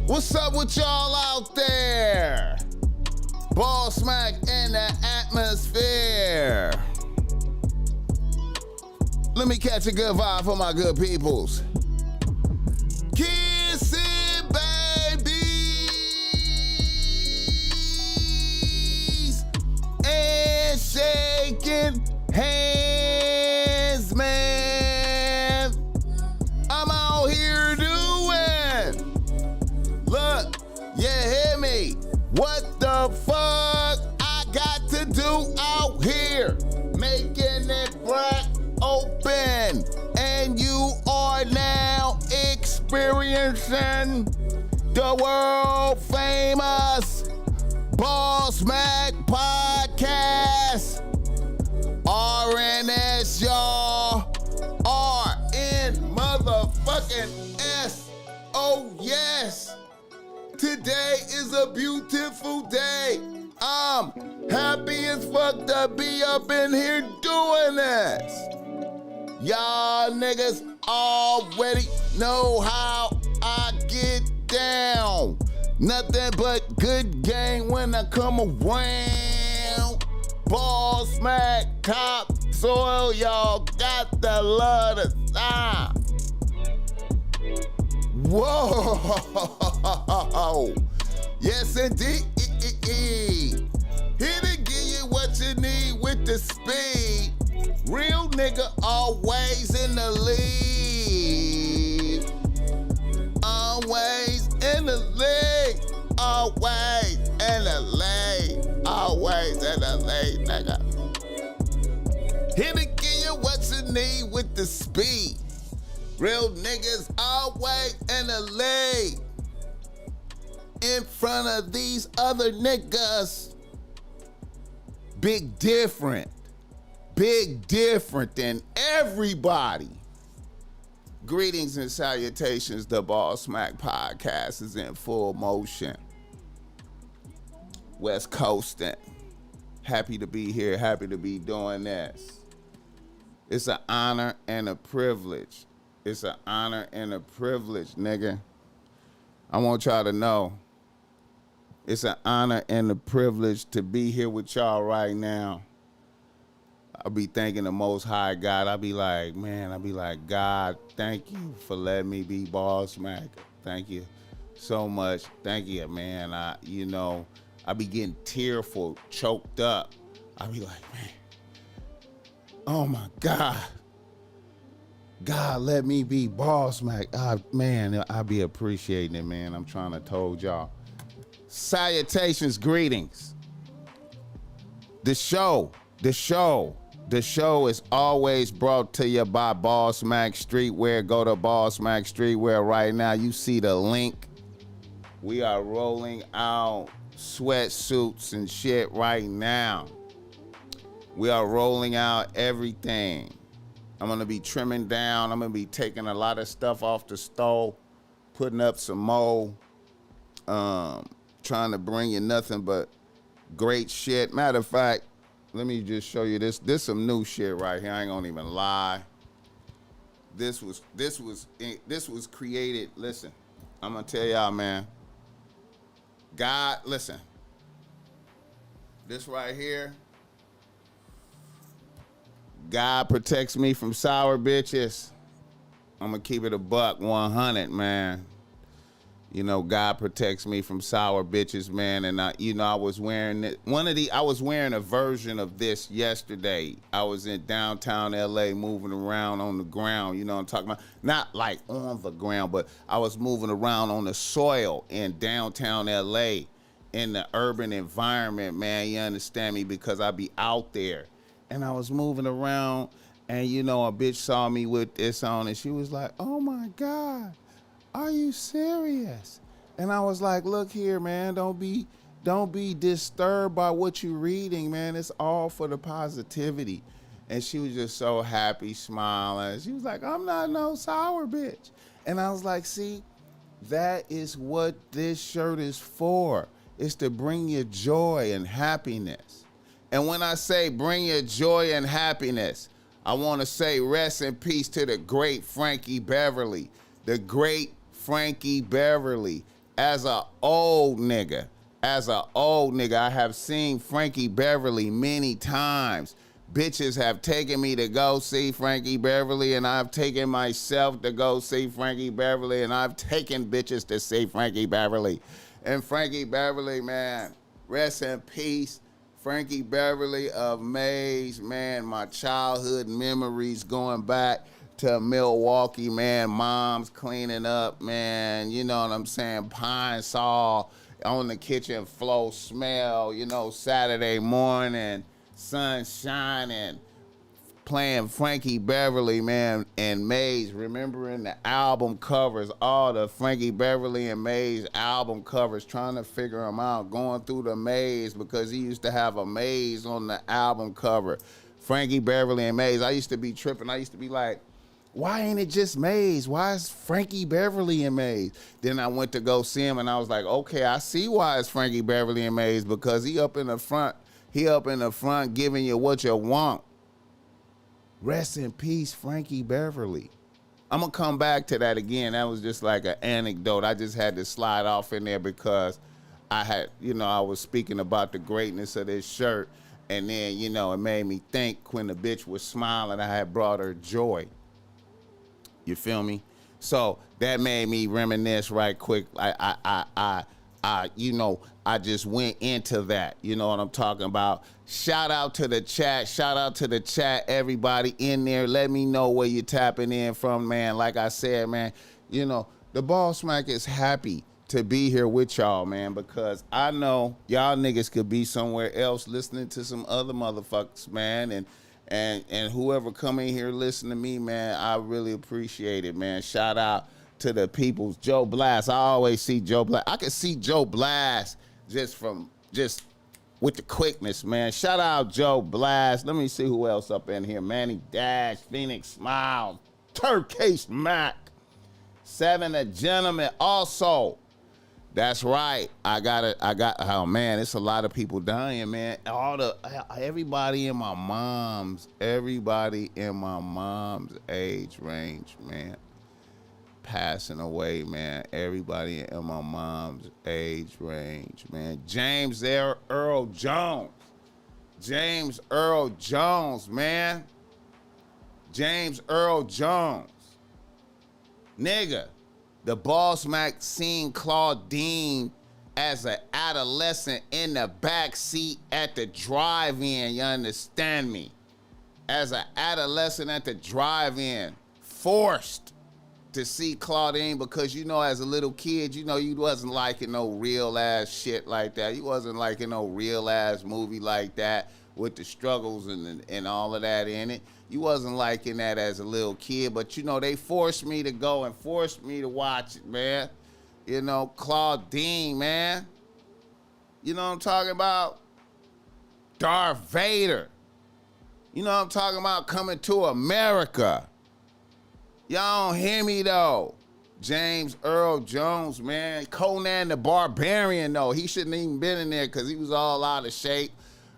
What's up with y'all out there? BossMack in the atmosphere. Let me catch a good vibe for my good peoples. Kissing babies and shaking hands, man. I'm out here doing. Look, you hear me? What the fuck I got to do out here? Making it black open. And you are now experiencing the world famous BossMack podcast. RNS, y'all. RN motherfucking S. Oh, yes. Today is a beautiful day. I'm happy as fuck to be up in here doing this. Y'all niggas already know how I get down. Nothing but good game when I come around. BossMack, top soil, y'all got the love to sign. Whoa! Yes, indeed. Here to give you what you need with the speed. Real nigga always in the lead. Always in the lead. Always in the lead. Always in the lead, nigga. Here to give you what you need with the speed. Real niggas always in the lead. In front of these other niggas. Big different than everybody. Greetings and salutations. The BossMack podcast is in full motion. West Coastin'. Happy to be here. Happy to be doing this. It's an honor and a privilege. It's an honor and a privilege, nigga. I want y'all to know. It's an honor and a privilege to be here with y'all right now. I'll be thanking the Most High God. I'll be like, God, thank you for letting me be BossMack. Thank you so much. Thank you, man. I be getting tearful, choked up. I'll be like, man, oh my God. God, let me be BossMack. Man, I be appreciating it, man. I'm trying to told y'all. Salutations, greetings. The show is always brought to you by BossMack Streetwear. Go to BossMack Streetwear right now. You see the link. We are rolling out sweatsuits and shit right now. We are rolling out everything. I'm going to be trimming down. I'm going to be taking a lot of stuff off the stove, putting up some more, trying to bring you nothing but great shit. Matter of fact, let me just show you this. This some new shit right here. I ain't gonna even lie. This was created. Listen, I'm gonna tell y'all, man. God, listen. This right here. God protects me from sour bitches. I'm gonna keep it a buck 100, man. You know, God protects me from sour bitches, man. And I was wearing it. I was wearing a version of this yesterday. I was in downtown LA moving around on the ground. You know what I'm talking about? Not like on the ground, but I was moving around on the soil in downtown LA in the urban environment, man. You understand me? Because I be out there. And I was moving around and, a bitch saw me with this on and she was like, oh my God. Are you serious? And I was like, look here, man, don't be disturbed by what you're reading, man. It's all for the positivity. And she was just so happy, smiling. She was like, I'm not no sour bitch. And I was like, see, that is what this shirt is for. It's to bring you joy and happiness. And when I say bring you joy and happiness, I want to say rest in peace to the great Frankie Beverly, the great Frankie Beverly. As a old nigga, I have seen Frankie Beverly many times. Bitches have taken me to go see Frankie Beverly, and I've taken myself to go see Frankie Beverly, and I've taken bitches to see Frankie Beverly. And Frankie Beverly, man, rest in peace. Frankie Beverly of Maze, man, my childhood memories going back to Milwaukee, man. Mom's cleaning up, man. You know what I'm saying? Pine Sol on the kitchen floor smell, you know, Saturday morning, sun shining, playing Frankie Beverly, man, and Maze, remembering the album covers, all the Frankie Beverly and Maze album covers, trying to figure them out, going through the maze, because he used to have a maze on the album cover. Frankie Beverly and Maze. I used to be tripping. I used to be like, why ain't it just Maze? Why is Frankie Beverly and Maze? Then I went to go see him, and I was like, okay, I see why it's Frankie Beverly and Maze, because he up in the front giving you what you want. Rest in peace, Frankie Beverly. I'm going to come back to that again. That was just like an anecdote. I just had to slide off in there because I was speaking about the greatness of this shirt. And then, you know, it made me think when the bitch was smiling, I had brought her joy. You feel me? So that made me reminisce right quick. I just went into that. You know what I'm talking about? Shout out to the chat. Shout out to the chat, everybody in there. Let me know where you're tapping in from, man. Like I said, man, you know, the BossMack is happy to be here with y'all, man, because I know y'all niggas could be somewhere else listening to some other motherfuckers, man, and whoever come in here listen to me, man, I really appreciate it, man. Shout out to the peoples. Joe Blast. I always see Joe Blast. I can see Joe Blast just with the quickness, man. Shout out Joe Blast. Let me see who else up in here. Manny Dash, Phoenix Smiles, Turkish Mac, Seven a Gentleman. Also, that's right. Oh man, it's a lot of people dying, man. Everybody in my mom's age range, man, passing away, man. Everybody in my mom's age range, man. James Earl Jones, man. James Earl Jones, nigga. The BossMack seen Claudine as an adolescent in the back seat at the drive-in, you understand me? As an adolescent at the drive-in, forced to see Claudine, because, you know, as a little kid, you know, you wasn't liking no real-ass shit like that. You wasn't liking no real-ass movie like that with the struggles and all of that in it. You wasn't liking that as a little kid, but, you know, they forced me to go and forced me to watch it, man. You know, Claudine, man. You know what I'm talking about? Darth Vader. You know what I'm talking about? Coming to America. Y'all don't hear me, though. James Earl Jones, man. Conan the Barbarian, though. He shouldn't even been in there because he was all out of shape.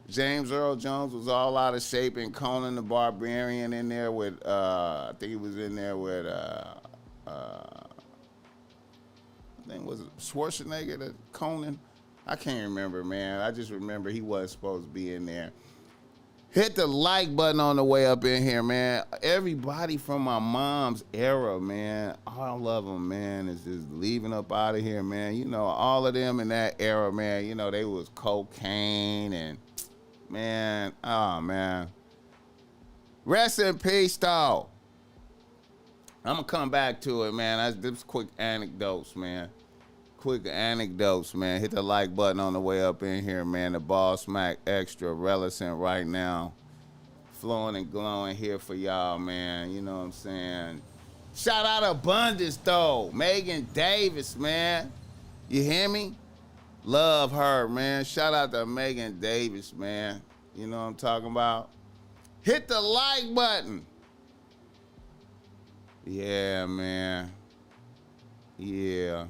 James Earl Jones was all out of shape, and Conan the Barbarian in there with, I think he was in there with, I think was it Schwarzenegger, the Conan? I can't remember, man. I just remember he wasn't supposed to be in there. Hit the like button on the way up in here, man. Everybody from my mom's era, man, all of them, man, is just leaving up out of here, man. You know, all of them in that era, man, you know, they was cocaine and, man, oh, man. Rest in peace, though. I'm going to come back to it, man. That's just quick anecdotes, man. Quick anecdotes, man. Hit the like button on the way up in here, man. The BossMack Extra Relevant right now. Flowing and glowing here for y'all, man. You know what I'm saying? Shout out Abundance, though. Megan Davis, man. You hear me? Love her, man. Shout out to Megan Davis, man. You know what I'm talking about? Hit the like button. Yeah, man. Yeah.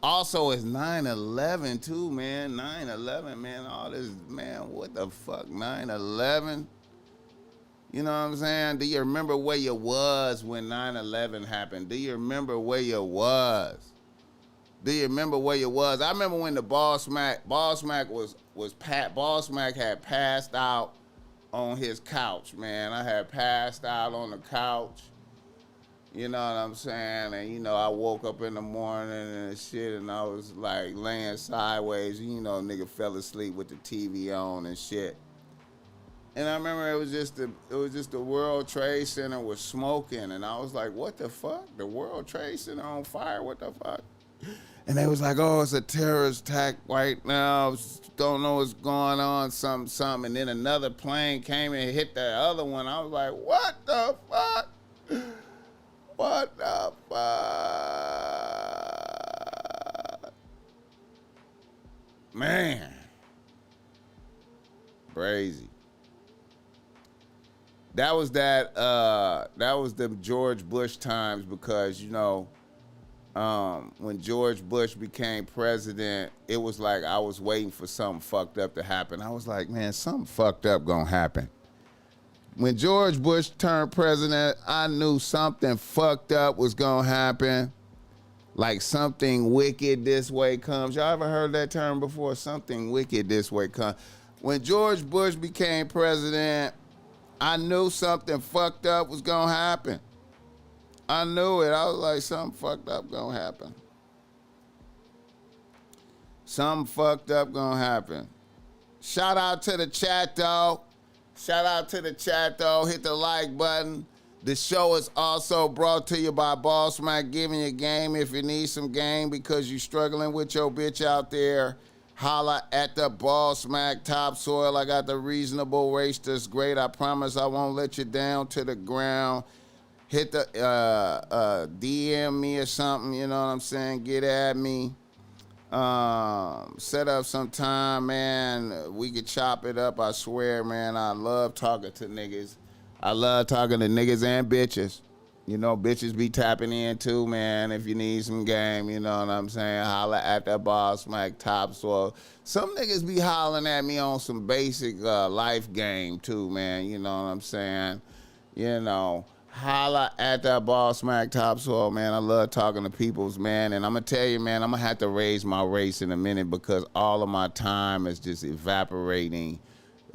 Also, it's 9/11 too, man. 9/11, man. All this, man. What the fuck? 9/11. You know what I'm saying? Do you remember where you was when 9/11 happened? Do you remember where you was? Do you remember where you was? I remember when the BossMack had passed out on his couch, man. I had passed out on the couch. You know what I'm saying? And, you know, I woke up in the morning and shit, and I was, like, laying sideways. You know, nigga fell asleep with the TV on and shit. And I remember it was just the World Trade Center was smoking, and I was like, what the fuck? The World Trade Center on fire? What the fuck? And they was like, oh, it's a terrorist attack right now. Don't know what's going on, something. And then another plane came and hit the other one. I was like, what the fuck? What the fuck? Man. Crazy. That was the George Bush times because, you know, when George Bush became president, it was like I was waiting for something fucked up to happen. I was like, man, something fucked up gonna happen. When George Bush turned president, I knew something fucked up was gonna happen. Like something wicked this way comes. Y'all ever heard that term before? Something wicked this way comes. When George Bush became president, I knew something fucked up was gonna happen. I knew it. I was like, something fucked up gonna happen. Something fucked up gonna happen. Shout out to the chat, though. Shout out to the chat, though. Hit the like button. The show is also brought to you by BossMack, giving you game if you need some game because you struggling with your bitch out there. Holla at the BossMack topsoil. I got the reasonable race that's great. I promise I won't let you down to the ground. Hit the DM me or something, you know what I'm saying? Get at me. Set up some time, man. We could chop it up, I swear, man. I love talking to niggas. I love talking to niggas and bitches. You know, bitches be tapping in too, man. If you need some game, you know what I'm saying? Holla at the BossMack topsoil. Some niggas be hollering at me on some basic life game too, man. You know what I'm saying? You know, holla at that BossMack topsoil, man. I love talking to peoples, man. And I'm going to tell you, man, I'm going to have to raise my race in a minute because all of my time is just evaporating.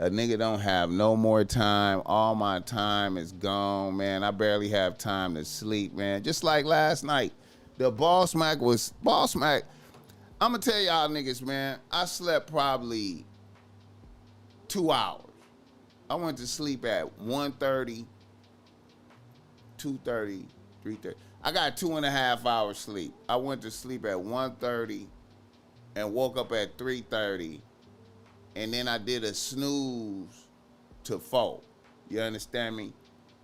A nigga don't have no more time. All my time is gone, man. I barely have time to sleep, man. Just like last night, the BossMack. I'm going to tell y'all niggas, man, I slept probably 2 hours. I went to sleep at 1:30, 2:30, 3:30. I got 2.5 hours sleep. I went to sleep at 1:30 and woke up at 3:30. And then I did a snooze to 4. You understand me?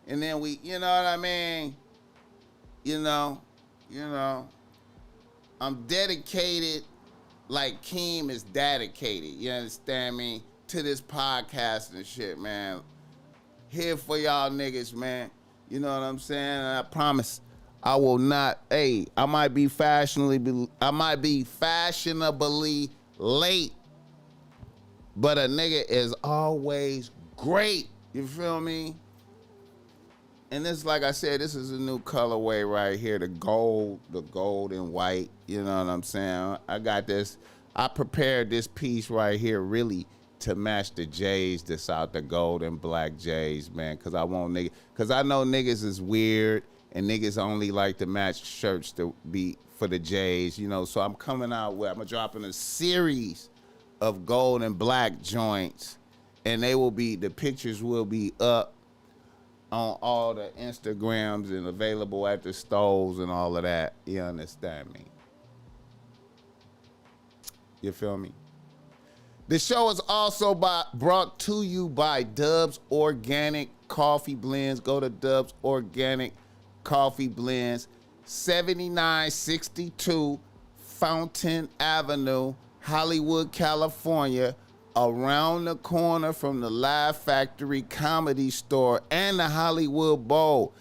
And then we, you know what I mean? You know, I'm dedicated like Keem is dedicated, you understand me, to this podcast and shit, man. Here for y'all niggas, man. You know what I'm saying? And I promise I will not, I might be fashionably late. But a nigga is always great. You feel me? And this, like I said, this is a new colorway right here. The gold and white. You know what I'm saying? I got this. I prepared this piece right here really to match the J's that's out, the gold and black J's, man. Because I want niggas. Because I know niggas is weird and niggas only like to match shirts to be for the J's, you know. So I'm coming out with, I'm dropping a series of gold and black joints, and the pictures will be up on all the Instagrams and available at the stores and all of that. You understand me? You feel me? The show is also brought to you by Dubs Organic Coffee Blends. Go to Dubs Organic Coffee Blends, 7962 Fountain Avenue, Hollywood, California, around the corner from the Live Factory Comedy Store and the Hollywood Bowl.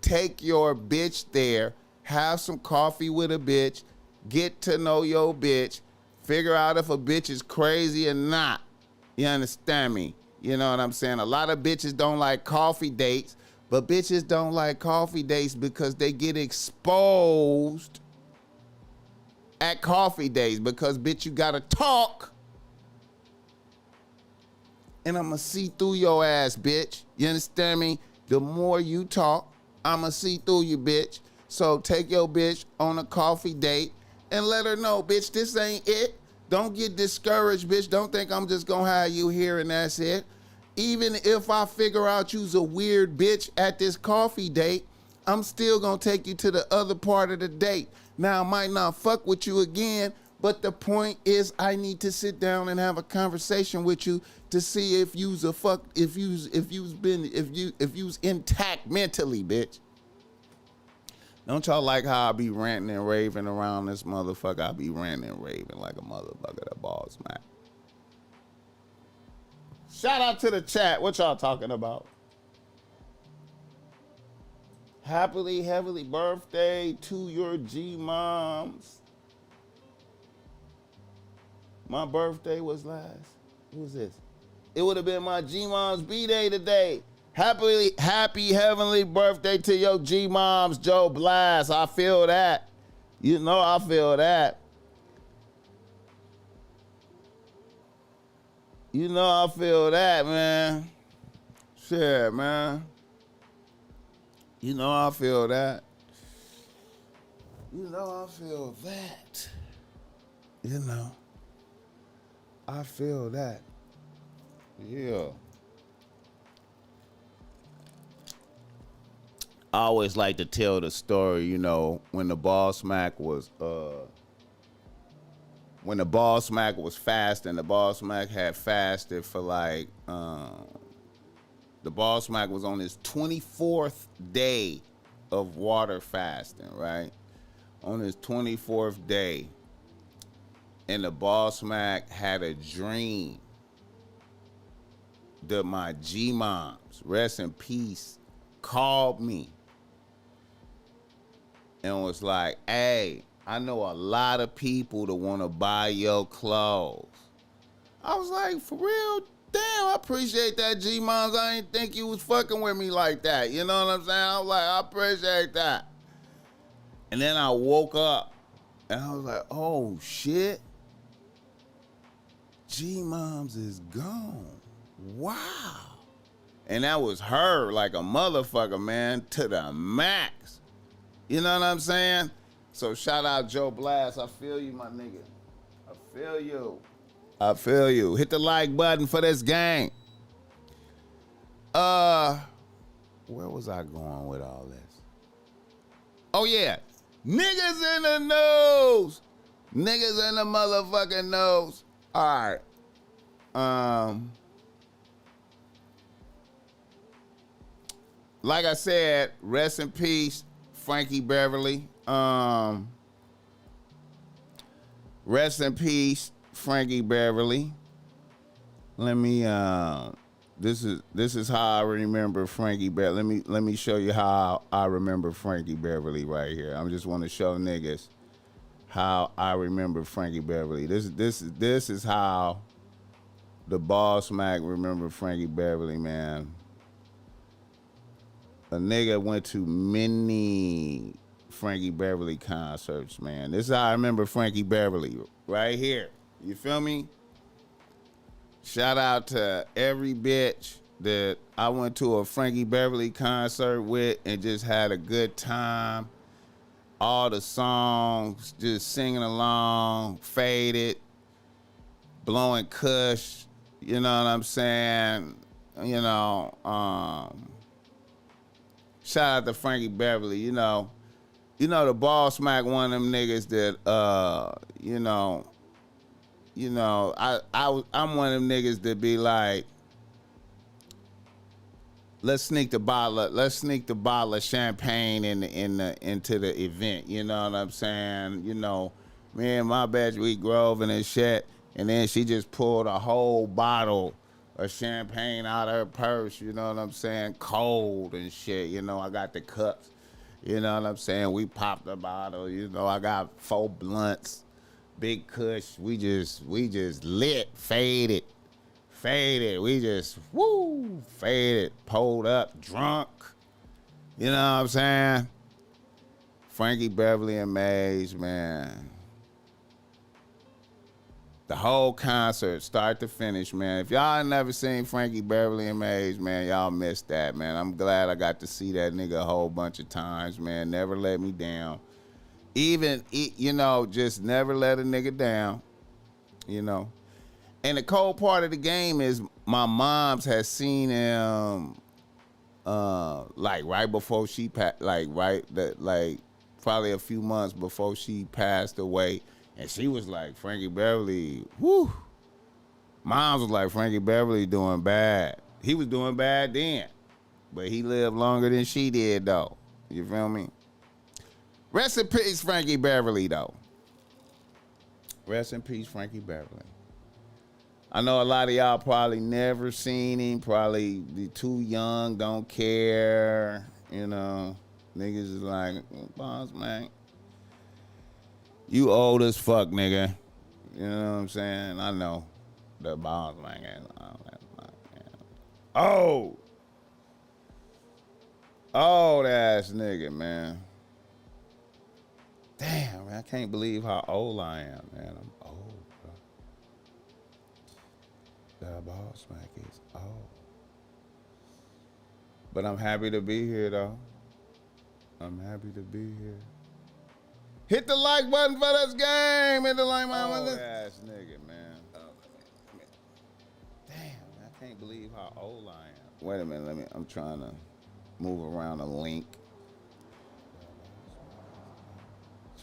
Take your bitch there, have some coffee with a bitch, get to know your bitch, figure out if a bitch is crazy or not. You understand me? You know what I'm saying? A lot of bitches don't like coffee dates, but bitches don't like coffee dates because they get exposed at coffee dates because, bitch, you gotta talk. And I'ma see through your ass, bitch. You understand me? The more you talk, I'ma see through you, bitch. So take your bitch on a coffee date and let her know, bitch, this ain't it. Don't get discouraged, bitch. Don't think I'm just gonna have you here and that's it. Even if I figure out you's a weird bitch at this coffee date, I'm still gonna take you to the other part of the date. Now, I might not fuck with you again, but the point is I need to sit down and have a conversation with you to see if you's intact mentally, bitch. Don't y'all like how I be ranting and raving around this motherfucker? I be ranting and raving like a motherfucker, that BossMack. Shout out to the chat. What y'all talking about? Happily, heavily birthday to your G-moms. My birthday was last. Who's this? It would have been my G-mom's B-day today. Happy heavenly birthday to your G-moms, Joe Blast. I feel that. You know I feel that. You know I feel that, man. Shit, man. You know I feel that. You know I feel that. You know. I feel that. Yeah. I always like to tell the story, you know, when the BossMack was fasting, the BossMack had fasted for like the BossMack was on his 24th day of water fasting, right? On his 24th day. And the BossMack had a dream that my G-moms, rest in peace, called me and was like, hey, I know a lot of people that want to buy your clothes. I was like, for real? Damn, I appreciate that, G-moms. I didn't think you was fucking with me like that. You know what I'm saying? I was like, I appreciate that. And then I woke up and I was like, oh, shit. G-moms is gone. Wow. And that was her like a motherfucker, man, to the max. You know what I'm saying? So shout out Joe Blast. I feel you, my nigga. I feel you. I feel you. Hit the like button for this gang. Where was I going with all this? Oh yeah. Niggas in the news. Niggas in the motherfucking news. All right. Like I said, rest in peace, Frankie Beverly. Rest in peace, Frankie Beverly. Let me this is how I remember Frankie Beverly. Let me show you how I remember Frankie Beverly right here. I just want to show niggas how I remember Frankie Beverly. This is how the BossMack remember Frankie Beverly, man. A nigga went to many Frankie Beverly concerts, man. This is how I remember Frankie Beverly, right here. You feel me? Shout out to every bitch that I went to a Frankie Beverly concert with and just had a good time. All the songs, just singing along, faded, blowing kush, you know what I'm saying? You know, shout out to Frankie Beverly, you know the BossMack, one of them niggas that I'm one of them niggas that be like, let's sneak the bottle of champagne into the event. You know what I'm saying? You know, me and my bitch, we groving and shit, and then she just pulled a whole bottle of champagne out of her purse. You know what I'm saying? Cold and shit. You know, I got the cups. You know what I'm saying? We popped the bottle. You know, I got 4 blunts, big kush. We just lit, faded faded. We just, woo, faded, pulled up, drunk. You know what I'm saying? Frankie Beverly and Maze, man. The whole concert, start to finish, man. If y'all never seen Frankie Beverly and Maze, man, y'all missed that, man. I'm glad I got to see that nigga a whole bunch of times, man. Never let me down. Even, you know, just never let a nigga down, you know. And the cold part of the game is my mom's has seen him, like right before she passed, like probably a few months before she passed away. And she was like, Frankie Beverly, whoo. Mom was like, Frankie Beverly doing bad. He was doing bad then. But he lived longer than she did, though. You feel me? Rest in peace, Frankie Beverly, though. Rest in peace, Frankie Beverly. I know a lot of y'all probably never seen him. Probably too young, don't care. You know, niggas is like, BossMack. You old as fuck, nigga. You know what I'm saying? I know. The BossMack is oh. Old ass nigga, man. Damn, man, I can't believe how old I am, man. I'm old, bro. The BossMack is old. But I'm happy to be here, though. I'm happy to be here. Hit the like button for this game. Hit the like button. Old ass nigga, man. Damn, man, I can't believe how old I am. Wait a minute, I'm trying to move around a link.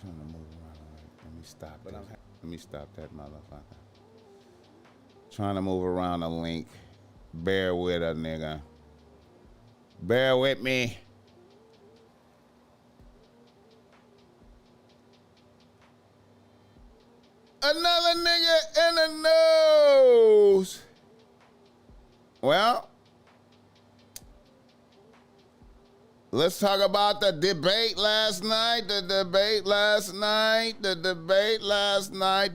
Trying to move around a link. Let me stop it. Let me stop that motherfucker. Trying to move around a link. Bear with a nigga. Bear with me. Another nigga in the nose. Well, let's talk about the debate last night. The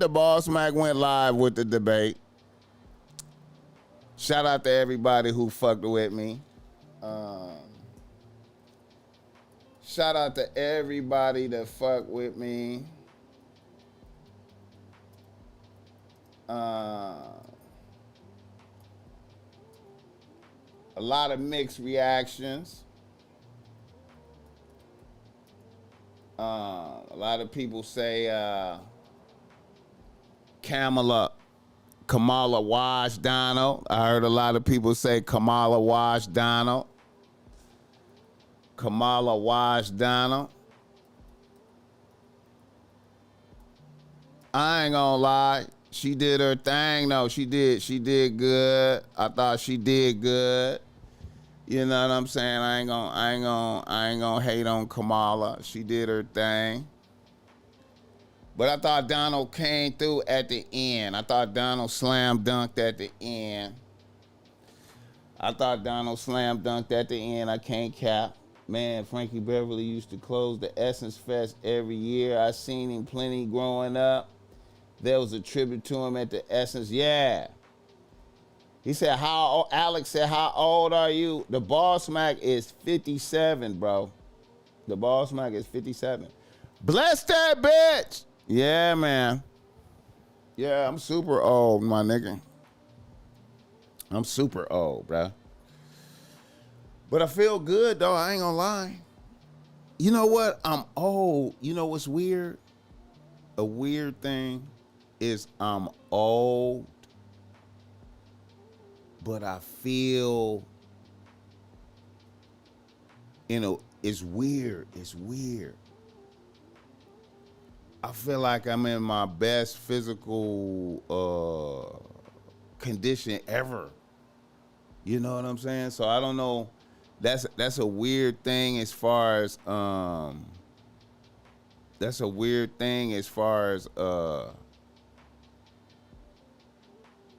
BossMack went live with the debate. Shout out to everybody who fucked with me. Shout out to everybody that fucked with me. A lot of mixed reactions. A lot of people say Kamala washed Donald. I heard a lot of people say Kamala washed Donald. Kamala washed Donald. I ain't gonna lie. She did her thing, though. She did good. I thought she did good. You know what I'm saying? I ain't gonna hate on Kamala. She did her thing. But I thought Donald came through at the end. I thought Donald slam dunked at the end. I can't cap. Man, Frankie Beverly used to close the Essence Fest every year. I seen him plenty growing up. There was a tribute to him at the Essence. Yeah. He said, Alex said, how old are you? The BossMack is 57, bro. The BossMack is 57. Bless that bitch. Yeah, man. Yeah, I'm super old, my nigga. I'm super old, bro. But I feel good, though. I ain't gonna lie. You know what? I'm old. You know what's weird? A weird thing is I'm old, but I feel, you know, it's weird. It's weird. I feel like I'm in my best physical condition ever. You know what I'm saying? So I don't know. That's a weird thing as far as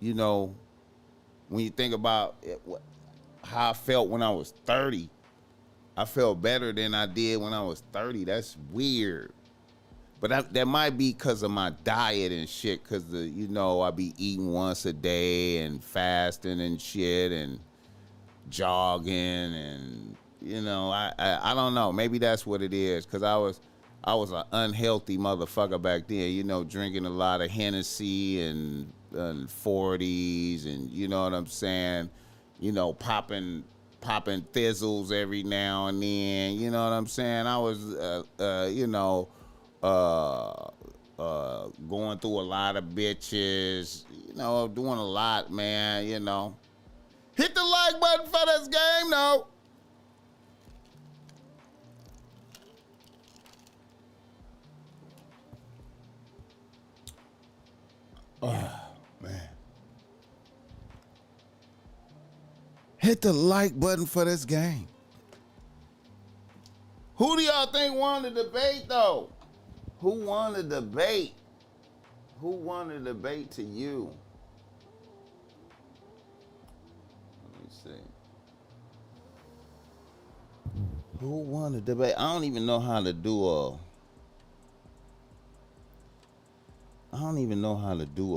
you know, when you think about it, how I felt when I was 30, I felt better than I did when I was 30. That's weird. But that might be because of my diet and shit. Because I be eating once a day and fasting and shit and jogging and I don't know. Maybe that's what it is. Because I was an unhealthy motherfucker back then. Drinking a lot of Hennessy and 40s and you know what I'm saying. Popping thizzles every now and then. You know what I'm saying. I was going through a lot of bitches, doing a lot, man, Hit the like button for this game, though. Oh, man. Hit the like button for this game. Who do y'all think won the debate, though? Who won the debate? Who won the debate to you? Let me see. Who won the debate? I don't even know how to do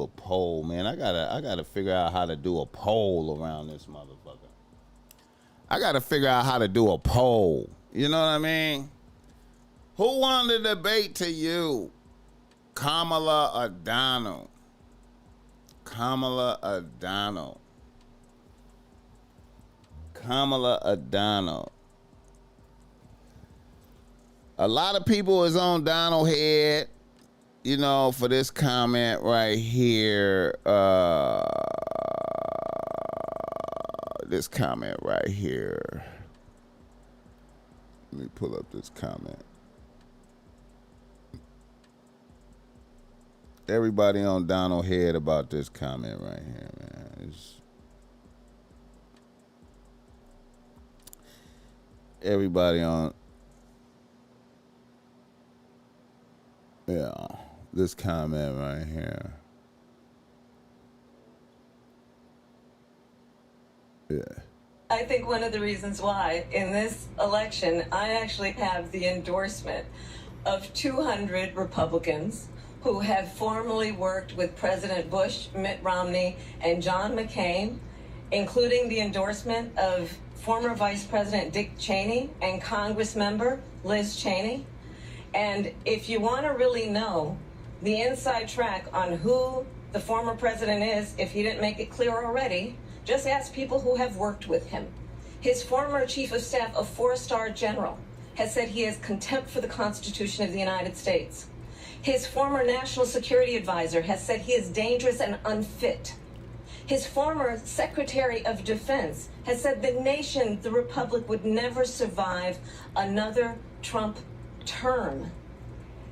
a poll, man. I gotta figure out how to do a poll around this motherfucker. I gotta figure out how to do a poll. You know what I mean? Who won the debate to you? Kamala or Donald? Kamala or Donald? Kamala or Donald? A lot of people is on Donald head, for this comment right here. This comment right here. Let me pull up this comment. Everybody on Donald head about this comment right here, man. Everybody on, this comment right here. Yeah. I think one of the reasons why in this election, I actually have the endorsement of 200 Republicans who have formerly worked with President Bush, Mitt Romney, and John McCain, including the endorsement of former Vice President Dick Cheney and Congress member Liz Cheney. And if you want to really know the inside track on who the former president is, if he didn't make it clear already, just ask people who have worked with him. His former chief of staff, a 4-star general, has said he has contempt for the Constitution of the United States. His former national security advisor has said he is dangerous and unfit. His former Secretary of Defense has said the nation, the Republic, would never survive another Trump term.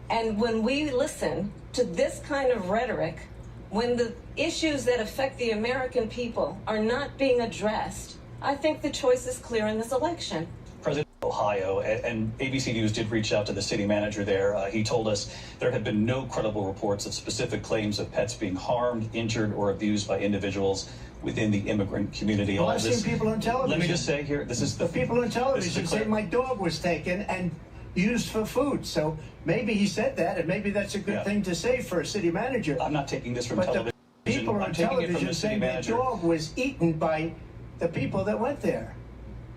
And when we listen to this kind of rhetoric, when the issues that affect the American people are not being addressed, I think the choice is clear in this election. President of Ohio, and ABC News did reach out to the city manager there. He told us there have been no credible reports of specific claims of pets being harmed, injured, or abused by individuals within the immigrant community. Well, I've seen people on television. Let me just say here, this is the people on television say my dog was taken and used for food. So maybe he said that, and maybe that's a good thing to say for a city manager. I'm not taking this from but television. People on television saying the dog was eaten by the people that went there.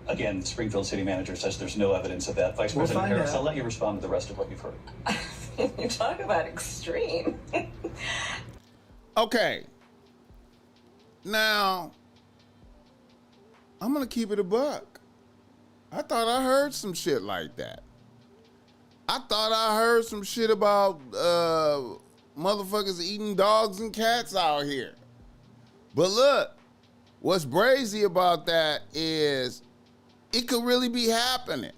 Again, the Springfield city manager says there's no evidence of that. Vice President Harris, out. I'll let you respond to the rest of what you've heard. You talk about extreme. Okay. Now, I'm going to keep it a buck. I thought I heard some shit like that. I thought I heard some shit about motherfuckers eating dogs and cats out here. But look, what's crazy about that is it could really be happening,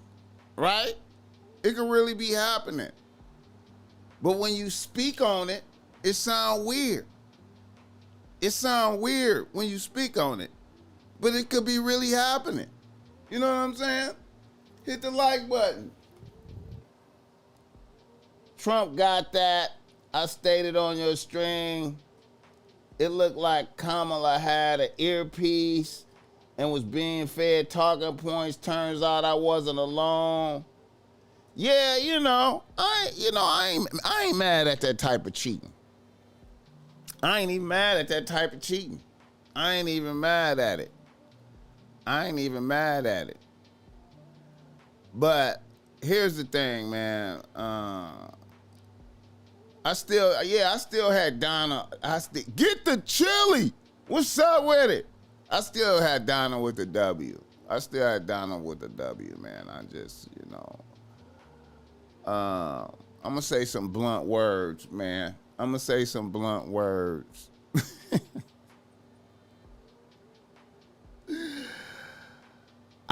right? It could really be happening. But when you speak on it, it sounds weird. It sounds weird when you speak on it. But it could be really happening. You know what I'm saying? Hit the like button. Trump got that. I stated on your stream. It looked like Kamala had an earpiece and was being fed talking points. Turns out I wasn't alone. Yeah, I ain't mad at that type of cheating. I ain't even mad at that type of cheating. I ain't even mad at it. But here's the thing, man. I still had Donna. Get the chili. What's up with it? I still had Donna with the W. Man. I just, I'm gonna say some blunt words, man. I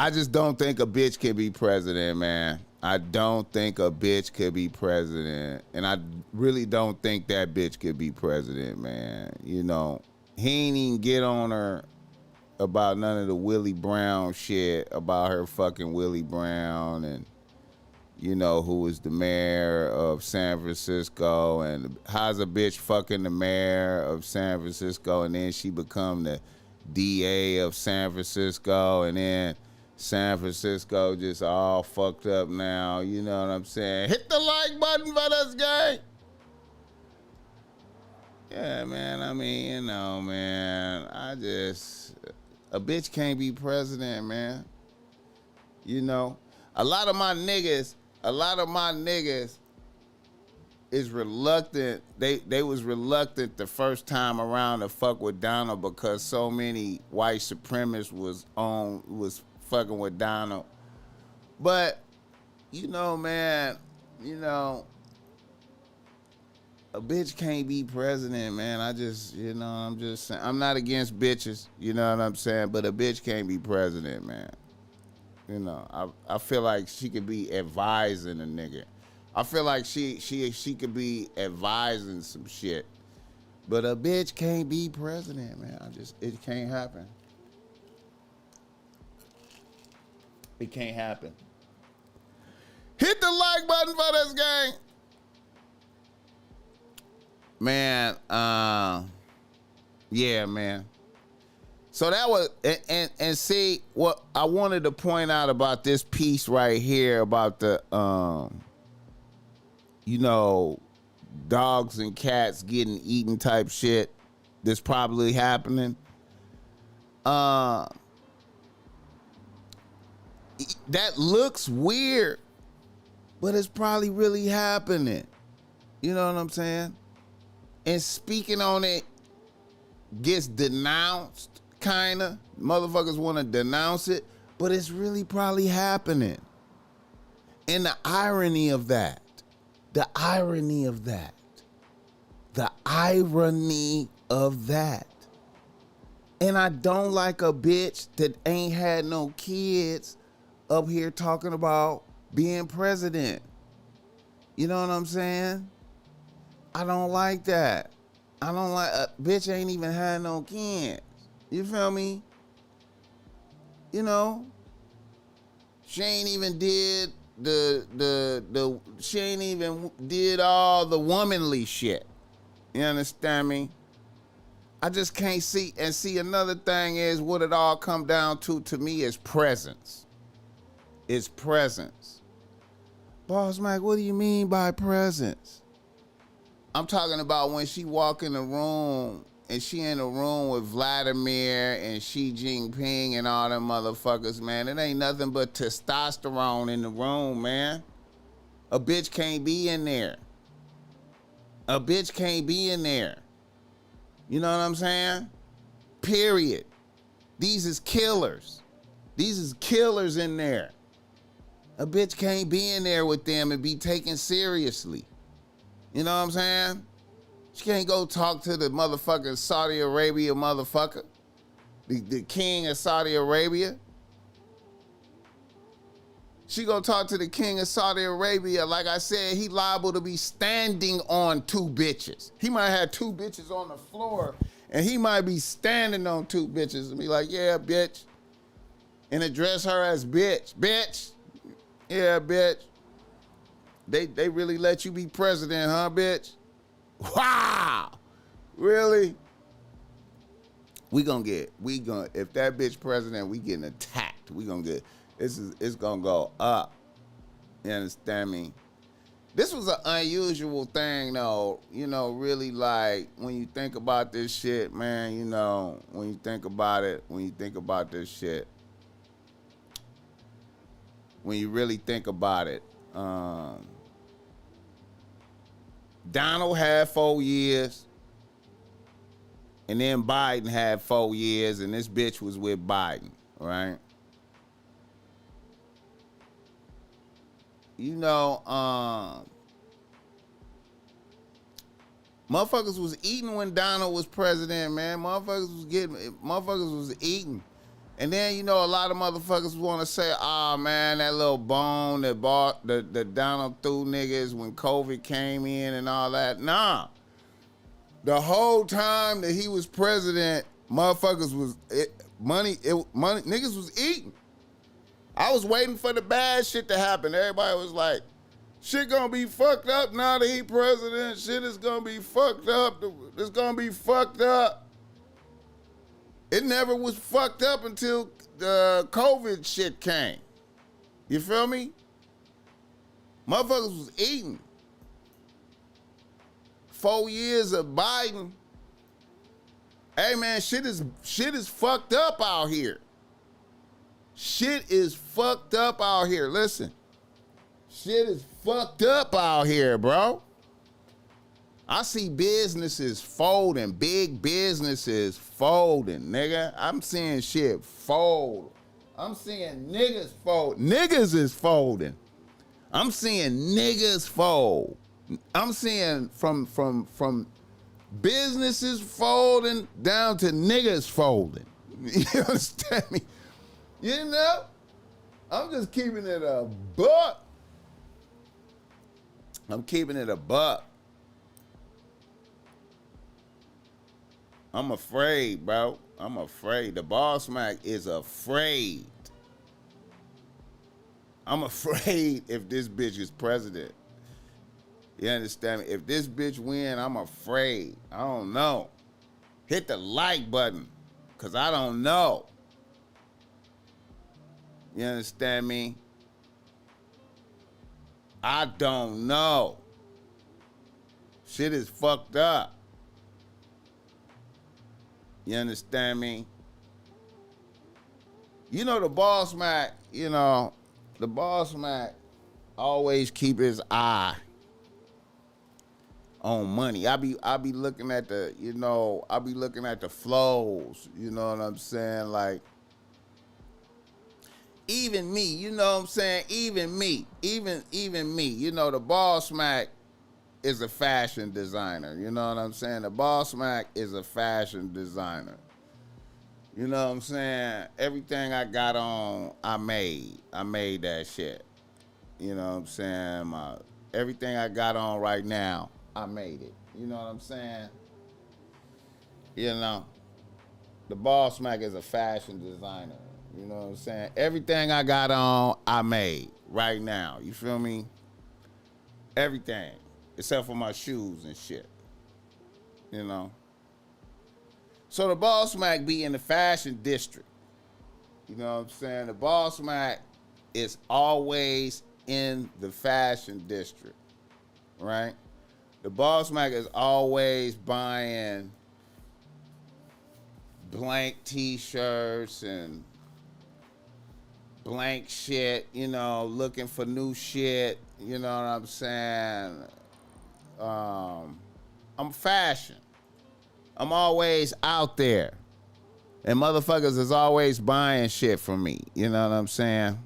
just don't think a bitch can be president, man. I don't think a bitch could be president. And I really don't think that bitch could be president, man. He ain't even get on her about none of the Willie Brown shit, about her fucking Willie Brown and, who was the mayor of San Francisco. And how's a bitch fucking the mayor of San Francisco and then she become the DA of San Francisco and then San Francisco just all fucked up now. You know what I'm saying? Hit the like button for this guy. Yeah, man. I mean, man. A bitch can't be president, man. A lot of my niggas is reluctant. They was reluctant the first time around to fuck with Donald because so many white supremacists was fucking with Donald. But, man, a bitch can't be president, man. I'm just saying. I'm not against bitches, you know what I'm saying? But a bitch can't be president, man. I feel like she could be advising a nigga. I feel like she could be advising some shit. But a bitch can't be president, man. It can't happen. It can't happen. Hit the like button for this gang. Man, yeah, man. So that was, and see, what I wanted to point out about this piece right here about the, dogs and cats getting eaten type shit that's probably happening. That looks weird, but it's probably really happening. You know what I'm saying? And speaking on it gets denounced, kinda. Motherfuckers want to denounce it, but it's really probably happening. And the irony of that. And I don't like a bitch that ain't had no kids up here talking about being president. You know what I'm saying? I don't like that. I don't like a bitch ain't even had no kids. You feel me? She ain't even did she ain't even did all the womanly shit. You understand me? I just can't see. And see, another thing is what it all come down to me is presence. It's presence. BossMack, what do you mean by presence? I'm talking about when she walk in the room and she in the room with Vladimir and Xi Jinping and all them motherfuckers, man. It ain't nothing but testosterone in the room, man. A bitch can't be in there. You know what I'm saying? Period. These is killers. In there. A bitch can't be in there with them and be taken seriously. You know what I'm saying? She can't go talk to the motherfucking Saudi Arabia motherfucker. The king of Saudi Arabia. She go talk to the king of Saudi Arabia. Like I said, he liable to be standing on two bitches. He might have two bitches on the floor and he might be standing on two bitches and be like, yeah, bitch. And address her as bitch. Bitch. Yeah, bitch. They really let you be president, huh, bitch? Wow. Really? If that bitch president, we getting attacked. It's gonna go up. You understand me? This was an unusual thing, though. You know, really, like, when you think about this shit, man, you know, when you think about this shit, when you really think about it, Donald had 4 years, and then Biden had 4 years, and this bitch was with Biden, right? You know, motherfuckers was eating when Donald was president, man. Motherfuckers was eating. And then, you know, a lot of motherfuckers want to say, man, that little bone that Donald threw niggas when COVID came in and all that. Nah. The whole time that he was president, motherfuckers was, niggas was eating. I was waiting for the bad shit to happen. Everybody was like, shit gonna be fucked up now that he president. Shit is gonna be fucked up. It's gonna be fucked up. It never was fucked up until the COVID shit came. You feel me? Motherfuckers was eating. 4 years of Biden. Hey man, shit is fucked up out here. Shit is fucked up out here. Listen. Shit is fucked up out here, bro. I see businesses folding, big businesses folding, nigga. I'm seeing shit fold. I'm seeing niggas fold. Niggas is folding. I'm seeing niggas fold. I'm seeing from businesses folding down to niggas folding. You understand me? You know? I'm just keeping it a buck. I'm keeping it a buck. I'm afraid, bro. I'm afraid. The BossMack is afraid. I'm afraid if this bitch is president. You understand me? If this bitch win, I'm afraid. I don't know. Hit the like button, because I don't know. You understand me? I don't know. Shit is fucked up. You understand me? You know the BossMack, the BossMack always keep his eye on money. I be looking at the, I be looking at the flows, you know what I'm saying? Like, even me, you know what I'm saying? Even me, the BossMack is a fashion designer. You know what I'm saying? The BossMack is a fashion designer. You know what I'm saying? Everything I got on, I made. I made that shit. You know what I'm saying? Everything I got on right now, I made it. You know what I'm saying? The BossMack is a fashion designer. You know what I'm saying? Everything I got on, I made right now. You feel me? Everything. Except for my shoes and shit. So the BossMack be in the fashion district. You know what I'm saying? The BossMack is always in the fashion district. Right? The BossMack is always buying blank t-shirts and blank shit, looking for new shit. You know what I'm saying? I'm fashion. I'm always out there. And motherfuckers is always buying shit from me. You know what I'm saying?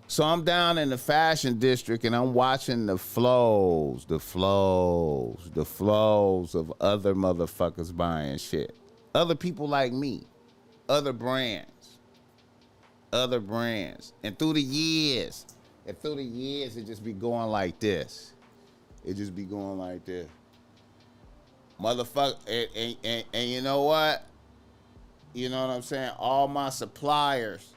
So I'm down in the fashion district and I'm watching the flows of other motherfuckers buying shit. Other people like me. Other brands. And through the years, it just be going like this. Motherfucker, and you know what? You know what I'm saying? All my suppliers,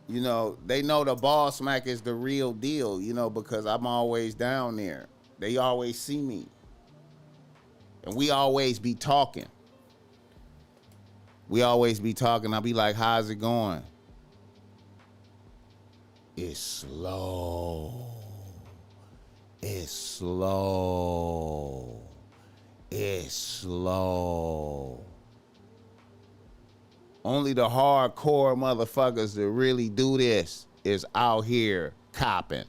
they know the BossMack is the real deal, because I'm always down there. They always see me. And we always be talking. I'll be like, how's it going? It's slow. It's slow. It's slow. Only the hardcore motherfuckers that really do this is out here copping.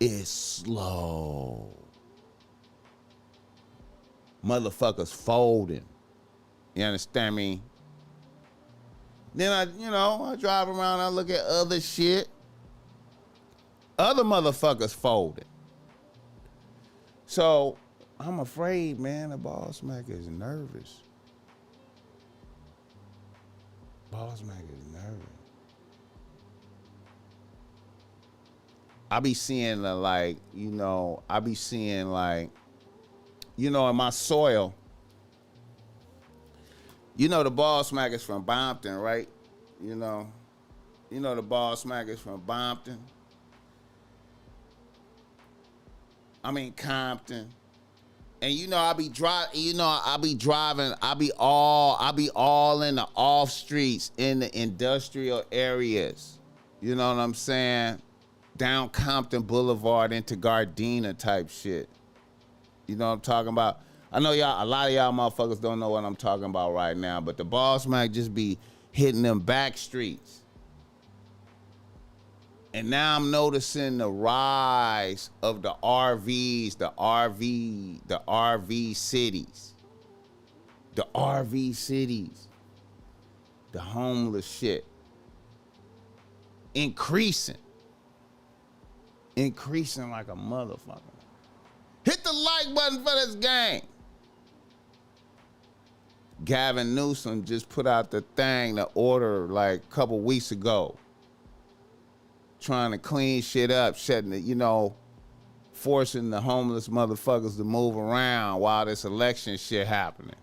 It's slow. Motherfuckers folding. You understand me? Then I drive around, I look at other shit. Other motherfuckers folding. So I'm afraid, man, the BossMack is nervous. BossMack is nervous. I be seeing in my soil. You know the BossMack is from Bompton, right? You know the BossMack is from Bompton. I mean Compton. And I be driving, I be all in the off streets in the industrial areas. You know what I'm saying? Down Compton Boulevard into Gardena type shit. You know what I'm talking about? I know a lot of y'all motherfuckers don't know what I'm talking about right now, but the BossMack just be hitting them back streets. And now I'm noticing the rise of the RVs, the RV cities. The RV cities. The homeless shit. Increasing like a motherfucker. Hit the like button for this game. Gavin Newsom just put out the thing, the order like a couple weeks ago. Trying to clean shit up, forcing the homeless motherfuckers to move around while this election shit happening.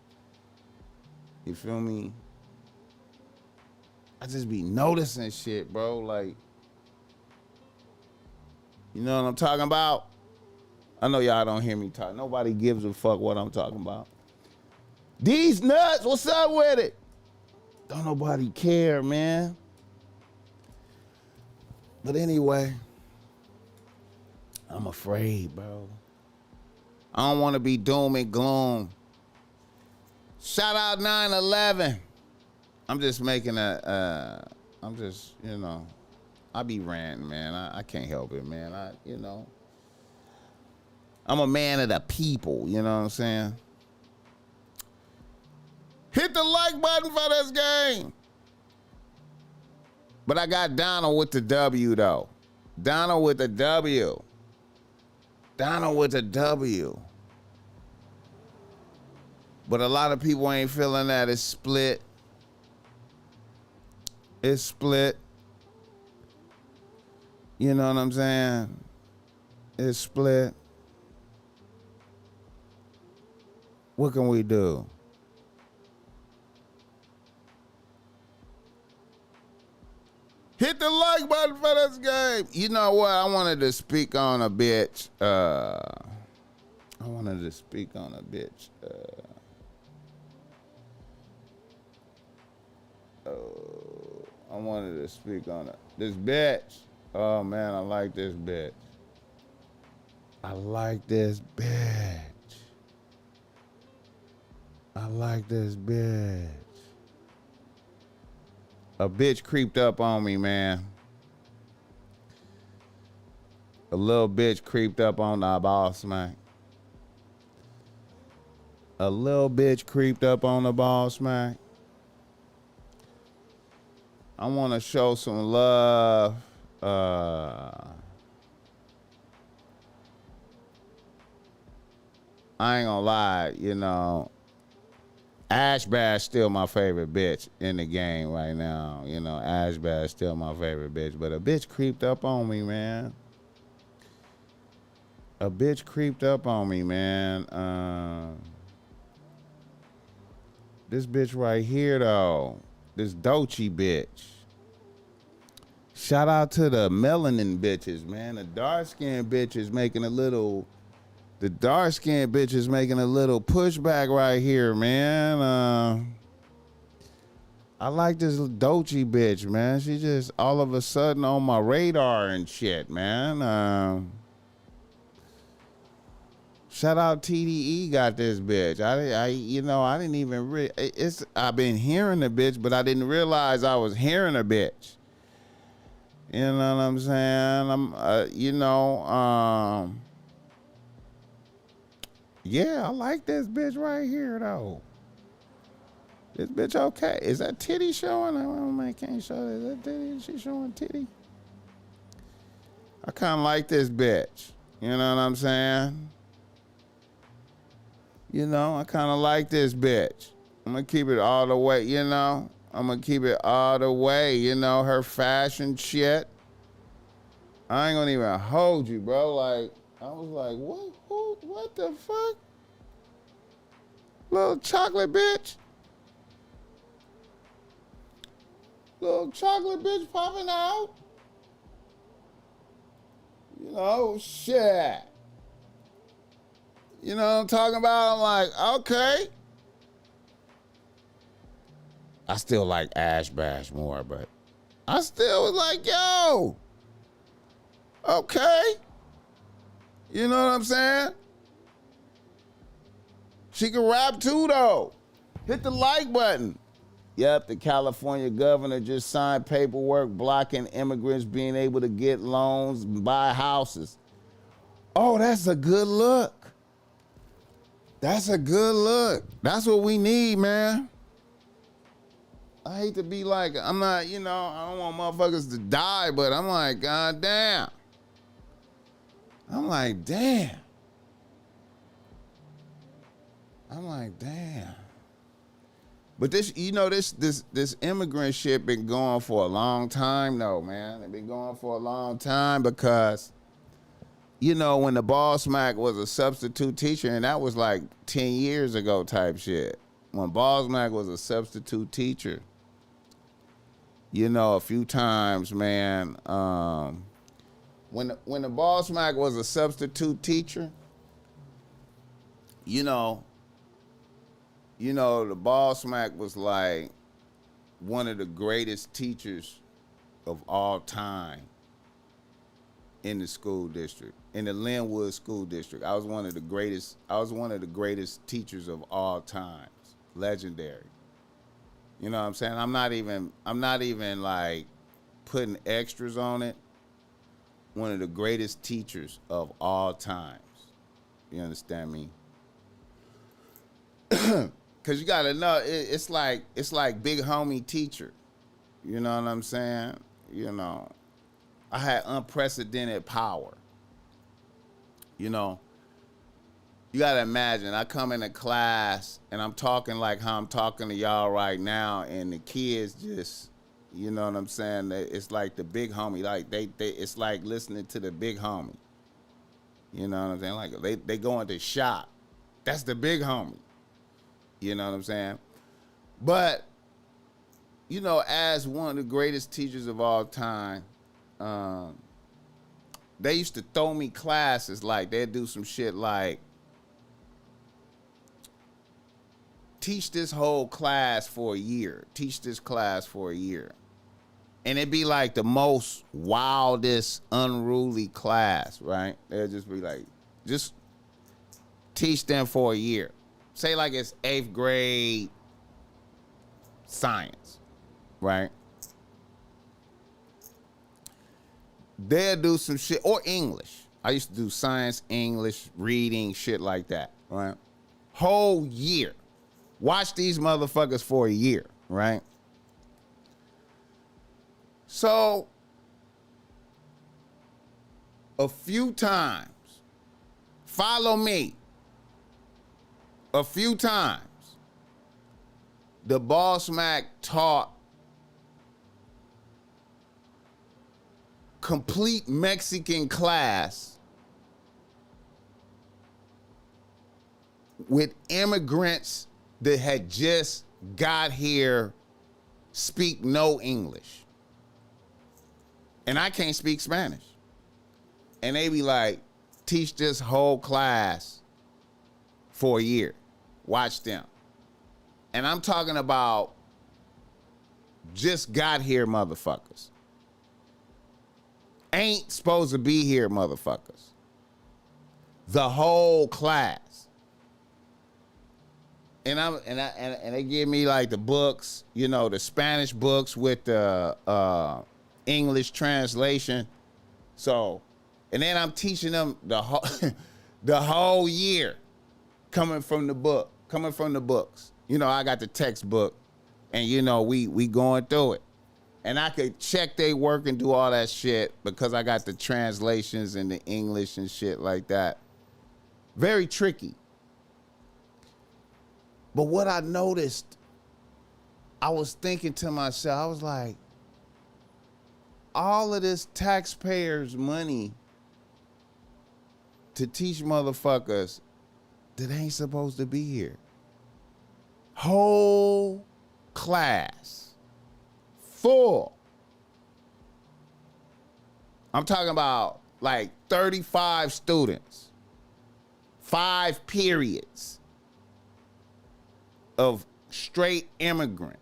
You feel me? I just be noticing shit, bro. Like, you know what I'm talking about? I know y'all don't hear me talk. Nobody gives a fuck what I'm talking about. These nuts, what's up with it? Don't nobody care, man. But anyway, I'm afraid, bro. I don't want to be doom and gloom. Shout out 9/11. I'm just making I be ranting, man. I can't help it, man. I'm a man of the people, you know what I'm saying? Hit the like button for this game. But I got Donald with the W, though. Donald with the W. Donald with the W. But a lot of people ain't feeling that. It's split. It's split. You know what I'm saying? It's split. What can we do? Hit the like button for this game. You know what? I wanted to speak on a bitch. I wanted to speak on a bitch. This bitch. Oh, man, I like this bitch. I like this bitch. A bitch creeped up on me, man. A little bitch creeped up on the BossMack. A little bitch creeped up on the BossMack. I want to show some love. I ain't gonna lie, Ash Bash still my favorite bitch in the game right now. Ash Bash still my favorite bitch. But a bitch creeped up on me, man. This bitch right here, though. This Dochi bitch. Shout out to the melanin bitches, man. The dark-skinned bitches making a little pushback right here, man. I like this Doechii bitch, man. She just all of a sudden on my radar and shit, man. Shout out TDE got this bitch. I didn't even I've been hearing the bitch, but I didn't realize I was hearing a bitch. You know what I'm saying? Yeah, I like this bitch right here though. This bitch okay. Is that titty showing? I can't show it. Is that titty? Is she showing titty? I kind of like this bitch. You know what I'm saying? I kind of like this bitch. I'm going to keep it all the way, I'm going to keep it all the way, her fashion shit. I ain't going to even hold you, bro. Like, I was like, what the fuck? Little chocolate bitch. Little chocolate bitch popping out. Shit. You know what I'm talking about? I'm like, okay. I still like Ash Bash more, but I still was like, yo, okay. You know what I'm saying? She can rap too, though. Hit the like button. Yep, the California governor just signed paperwork blocking immigrants being able to get loans and buy houses. Oh, that's a good look. That's a good look. That's what we need, man. I hate to be like, I'm not, I don't want motherfuckers to die, but I'm like, God damn. I'm like, damn. But this, this immigrant shit been going for a long time though, man. It been going for a long time because, when the BossMack was a substitute teacher, and that was like 10 years ago type shit. When BossMack was a substitute teacher, a few times, man, when the BossMack was a substitute teacher, the BossMack was like one of the greatest teachers of all time in the school district, in the Linwood School District. I was one of the greatest teachers of all times. Legendary. You know what I'm saying? I'm not even like putting extras on it. One of the greatest teachers of all times. You understand me? Cause you gotta know it's like big homie teacher. You know what I'm saying? I had unprecedented power. You gotta imagine, I come into class and I'm talking like how I'm talking to y'all right now, and the kids just, you know what I'm saying? It's like the big homie, like it's like listening to the big homie. You know what I'm saying? Like they go into shock. That's the big homie. You know what I'm saying? But, as one of the greatest teachers of all time, they used to throw me classes, like they'd do some shit like, teach this whole class for a year. Teach this class for a year. And it'd be like the most wildest, unruly class, right? They'd just be like, just teach them for a year. Say like it's 8th grade science, right? They'll do some shit, or English. I used to do science, English, reading, shit like that, right? Whole year. Watch these motherfuckers for a year, right? So, a few times, follow me, a few times, the BossMack taught complete Mexican class with immigrants that had just got here, speak no English. And I can't speak Spanish. And they be like, teach this whole class for a year. Watch them. And I'm talking about just got here motherfuckers. Ain't supposed to be here motherfuckers. The whole class. And they give me like the books, you know, the Spanish books with the English translation. So, and then I'm teaching them the whole the whole year coming from the books. You know, I got the textbook, and you know we going through it. And I could check their work and do all that shit because I got the translations and the English and shit like that. Very tricky. But what I noticed, I was thinking to myself, I was like, all of this taxpayers' money to teach motherfuckers that ain't supposed to be here. Whole class. Full. I'm talking about like 35 students, 5 periods of straight immigrant.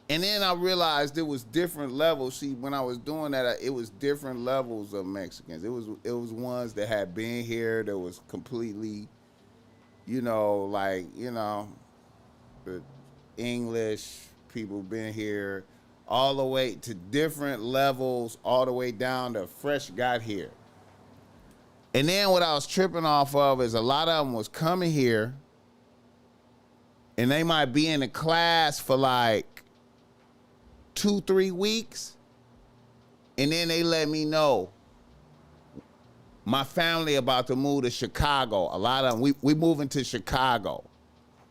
And then I realized there was different levels. See, when I was doing that, it was different levels of Mexicans. It was ones that had been here that was completely, you know, like, you know, the English people been here, all the way to different levels, all the way down to fresh got here. And then what I was tripping off of is a lot of them was coming here and they might be in the class for like 2-3 weeks. And then they let me know my family about to move to Chicago. A lot of them, we moving to Chicago,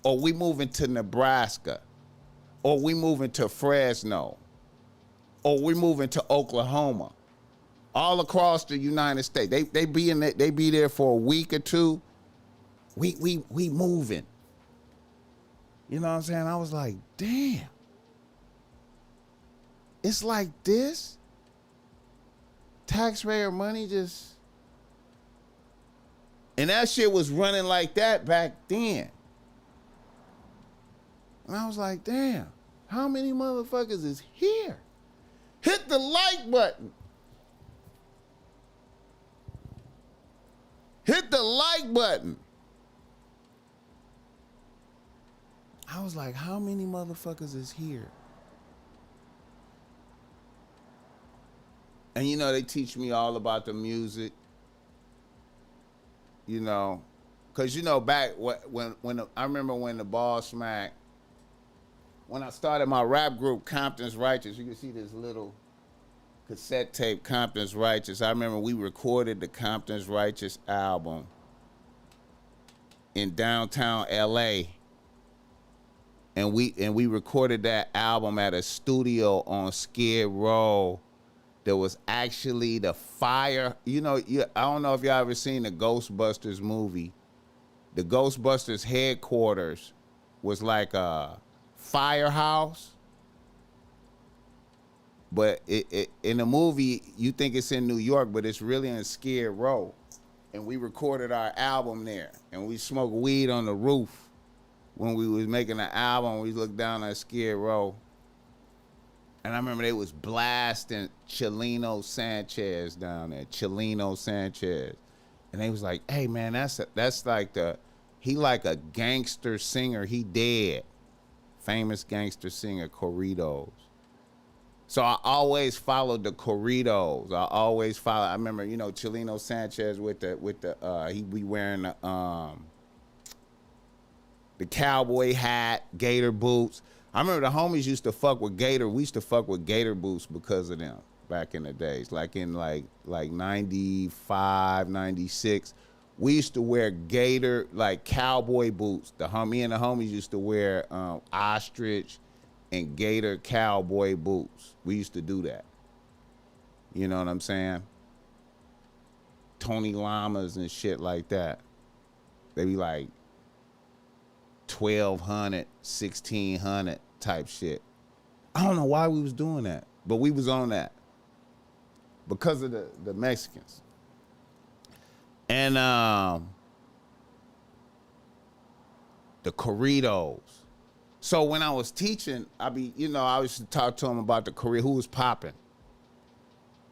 or we moving to Nebraska, or we moving to Fresno, or we moving to Oklahoma, all across the United States. They be there for a week or two. We moving. You know what I'm saying? I was like, damn. It's like this. Taxpayer money just, and that shit was running like that back then. And I was like, damn, how many motherfuckers is here? Hit the like button. Hit the like button. I was like, how many motherfuckers is here? And you know, they teach me all about the music. You know, cause you know back when I remember when the BossMack, when I started my rap group Compton's Righteous, you can see this little cassette tape, Compton's Righteous. I remember we recorded the Compton's Righteous album in downtown LA. And we recorded that album at a studio on Skid Row. There was actually the fire. You know, I don't know if y'all ever seen the Ghostbusters movie. The Ghostbusters headquarters was like a firehouse. But it in the movie, you think it's in New York, but it's really in Skid Row. And we recorded our album there. And we smoked weed on the roof when we was making the album. We looked down at Skid Row. And I remember they was blasting Chileno Sanchez down there. Chileno Sanchez. And they was like, hey man, that's like he like a gangster singer. He dead. Famous gangster singer, Corridos. So I always followed the Corridos. I remember, you know, Chileno Sanchez he be wearing the cowboy hat, gator boots. I remember the homies used to fuck with Gator. We used to fuck with Gator boots because of them back in the days. Like in like 95, 96. We used to wear Gator, like cowboy boots. Me and the homies used to wear ostrich and Gator cowboy boots. We used to do that. You know what I'm saying? Tony Llamas and shit like that. They be like 1,200, 1,600 type shit. I don't know why we was doing that, but we was on that because of the Mexicans. And the Corridos. So when I was teaching, I used to talk to him about the career, who was popping.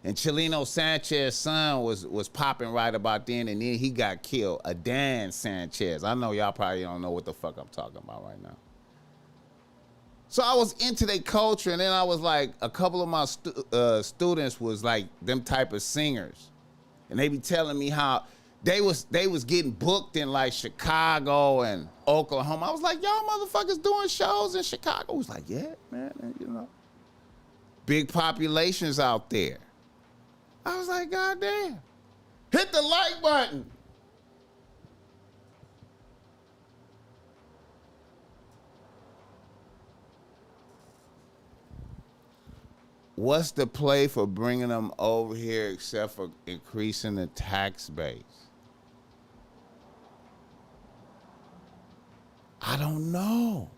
And Chileno Sanchez's son was popping right about then, and then he got killed. Adan Sanchez. I know y'all probably don't know what the fuck I'm talking about right now. So I was into their culture, and then I was like, a couple of my students was like them type of singers, and they be telling me how they was getting booked in like Chicago and Oklahoma. I was like, y'all motherfuckers doing shows in Chicago? I was like, yeah, man, you know, big populations out there. I was like, God damn. Hit the like button. What's the play for bringing them over here except for increasing the tax base? I don't know.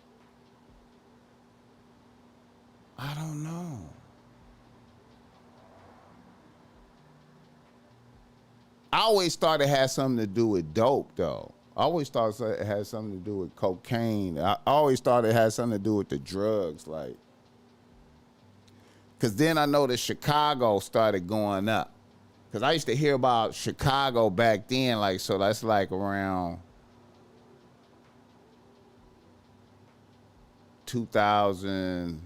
I always thought it had something to do with dope, though. I always thought it had something to do with cocaine. I always thought it had something to do with the drugs, like. Because then I know that Chicago started going up. Because I used to hear about Chicago back then, like, so that's like around 2000.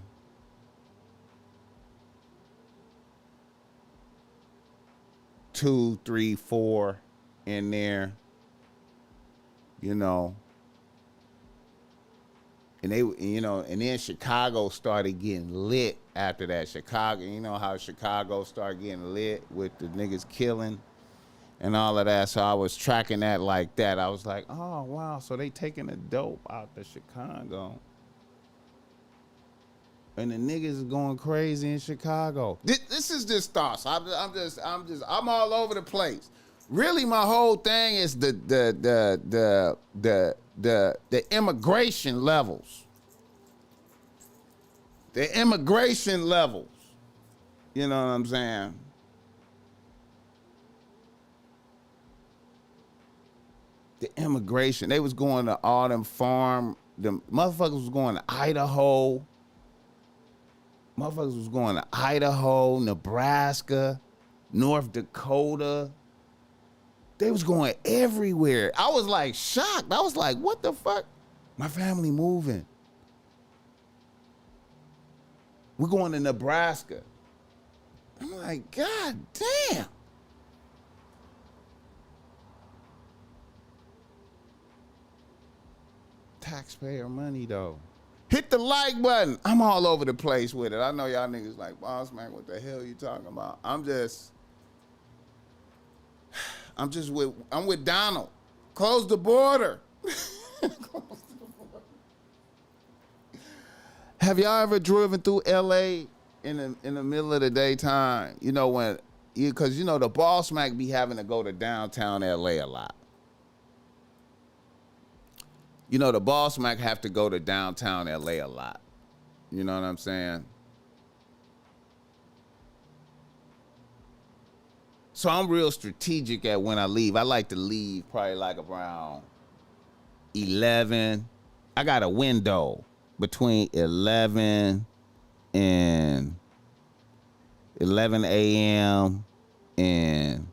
2, 3, 4 in there, you know. And and then Chicago started getting lit after that. Chicago, you know how Chicago started getting lit with the niggas killing and all of that. So I was tracking that like that. I was like, oh wow, so they taking the dope out to Chicago. And the niggas is going crazy in Chicago. This is just thoughts. I'm all over the place. Really, my whole thing is the immigration levels. The immigration levels. You know what I'm saying? The immigration. They was going to all them farm. Them motherfuckers was going to Idaho. Motherfuckers was going to Idaho, Nebraska, North Dakota. They was going everywhere. I was like shocked. I was like, what the fuck? My family moving. We're going to Nebraska. I'm like, God damn. Taxpayer money, though. Hit the like button. I'm all over the place with it. I know y'all niggas like, BossMack, what the hell you talking about? I'm with Donald. Close the border. Have y'all ever driven through LA in the middle of the daytime? You know, because the BossMack be having to go to downtown LA a lot. The BossMack have to go to downtown LA a lot. You know what I'm saying? So I'm real strategic at when I leave. I like to leave probably like around 11. I got a window between 11 and 11 a.m. and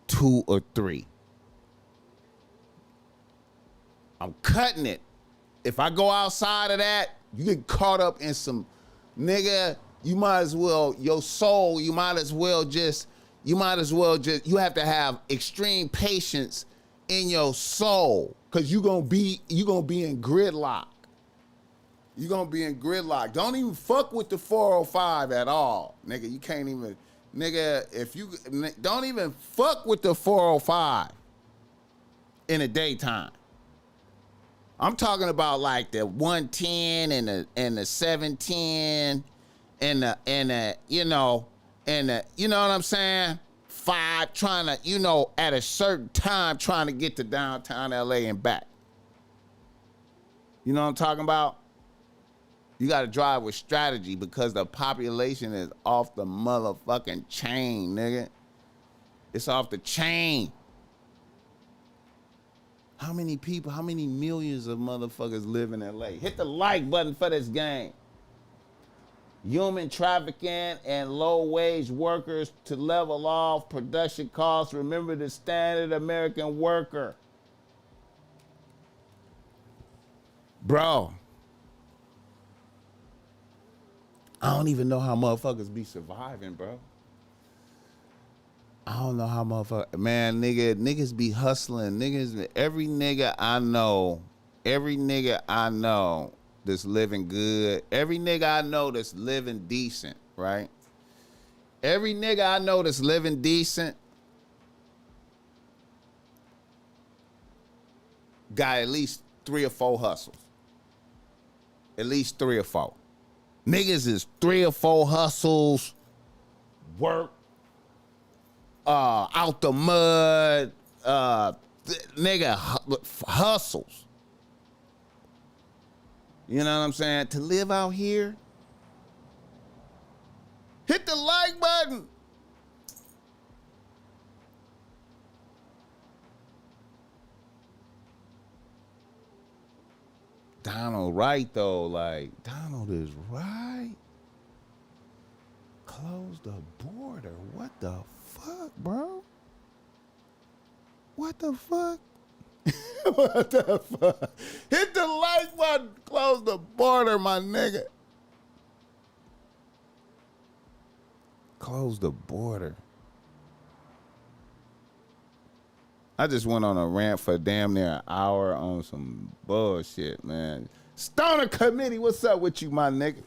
2 or 3. I'm cutting it. If I go outside of that, you get caught up in some nigga. You might as well, your soul, you have to have extreme patience in your soul, because you're gonna be in gridlock. You're gonna be in gridlock. Don't even fuck with the 405 at all, nigga. You can't even, nigga, don't even fuck with the 405 in the daytime. I'm talking about like the 110 and the 710 and the you know what I'm saying? 5 trying to, at a certain time trying to get to downtown LA and back. You know what I'm talking about? You got to drive with strategy because the population is off the motherfucking chain, nigga. It's off the chain. How many people, how many millions of motherfuckers live in LA? Hit the like button for this game. Human trafficking and low-wage workers to level off production costs. Remember the standard American worker. Bro, I don't even know how motherfuckers be surviving, bro. I don't know how motherfuckers, man, niggas be hustling. Every nigga I know that's living good, every nigga I know that's living decent, right? Every nigga I know that's living decent got at least 3 or 4 hustles. At least 3 or 4. Niggas is 3 or 4 hustles, work, out the mud, nigga hustles. You know what I'm saying? To live out here, hit the like button. Donald right though, like Donald is right. Close the border. What the fuck, bro? What the fuck? What the fuck? Hit the like button. Close the border, my nigga. Close the border. I just went on a rant for damn near an hour on some bullshit, man. Stoner Committee, what's up with you, my nigga?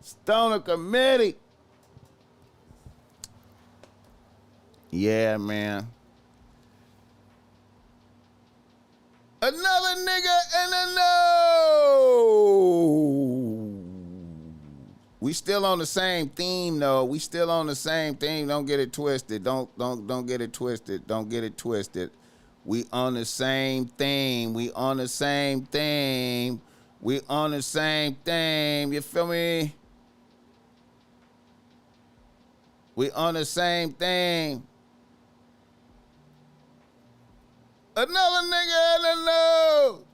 Stoner Committee. Yeah, man. Another nigga in the know. We still on the same theme, though. We still on the same theme. Don't get it twisted. Don't get it twisted. Don't get it twisted. We on the same theme. We on the same theme. We on the same thing. You feel me? We on the same thing. Another nigga in the know.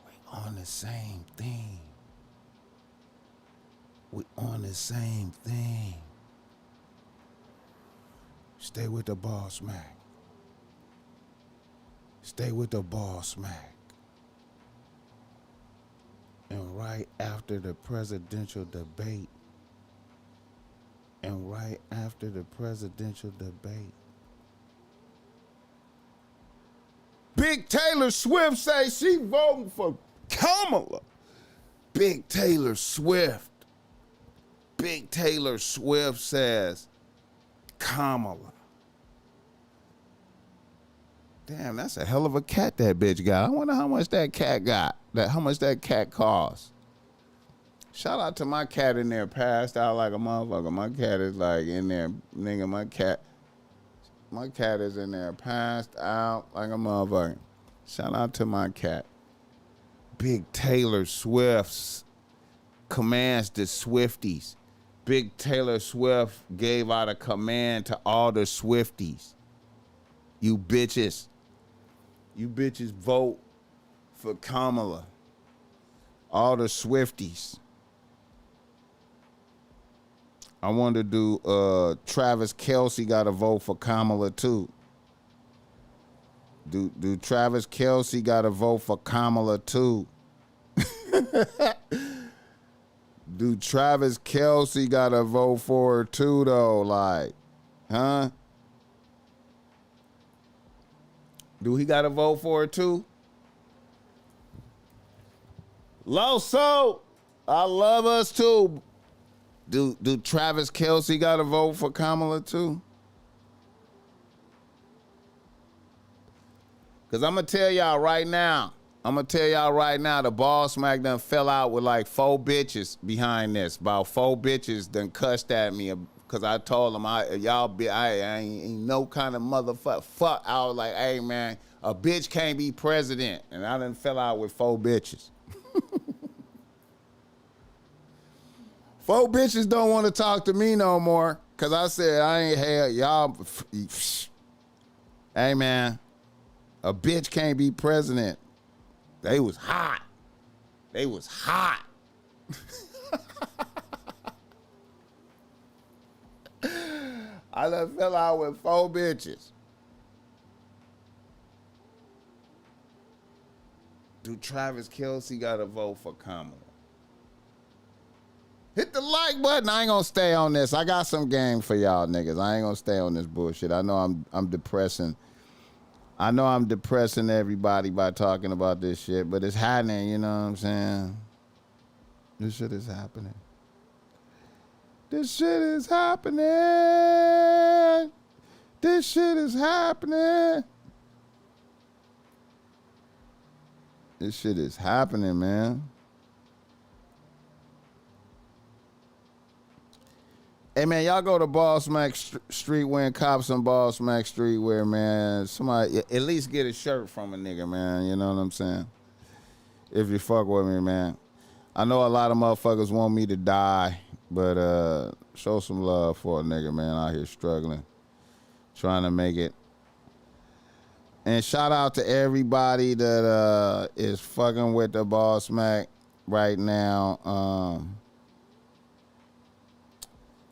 We on the same thing. We on the same thing. Stay with the BossMack. Stay with the BossMack. And right after the presidential debate, Big Taylor Swift say she voting for Kamala. Big Taylor Swift says Kamala. Damn, that's a hell of a cat that bitch got. I wonder how much that cat got. How much that cat cost. Shout out to my cat in there, passed out like a motherfucker. My cat is like in there, nigga, my cat is in there, passed out like a motherfucker. Shout out to my cat. Big Taylor Swift commands the Swifties. Big Taylor Swift gave out a command to all the Swifties. You bitches vote for Kamala. All the Swifties. I want to do Travis Kelce got to vote for Kamala too. Do Travis Kelce got to vote for Kamala too? Do Travis Kelce got to vote for her too though? Like, huh? Do he got to vote for her too? Loso, I love us too. Do Travis Kelce got to vote for Kamala too? Because I'm going to tell y'all right now, the BossMack done fell out with like 4 bitches behind this. About 4 bitches done cussed at me because I told them, I ain't no kind of motherfucker. Fuck, I was like, hey man, a bitch can't be president. And I done fell out with 4 bitches. 4 bitches don't want to talk to me no more. Cause I said I ain't had y'all. Hey, man, a bitch can't be president. They was hot. They was hot. I done fell out with 4 bitches. Do Travis Kelce got to vote for Kamala? Hit the like button. I ain't gonna stay on this. I got some game for y'all niggas. I ain't gonna stay on this bullshit. I know I'm depressing. I know I'm depressing everybody by talking about this shit, but it's happening, you know what I'm saying? This shit is happening. This shit is happening. This shit is happening. This shit is happening, man. Hey, man, y'all go to BossMack Streetwear and cop some BossMack Streetwear, man. Somebody, at least get a shirt from a nigga, man. You know what I'm saying? If you fuck with me, man. I know a lot of motherfuckers want me to die, but show some love for a nigga, man, out here struggling, trying to make it. And shout out to everybody that is fucking with the BossMack right now.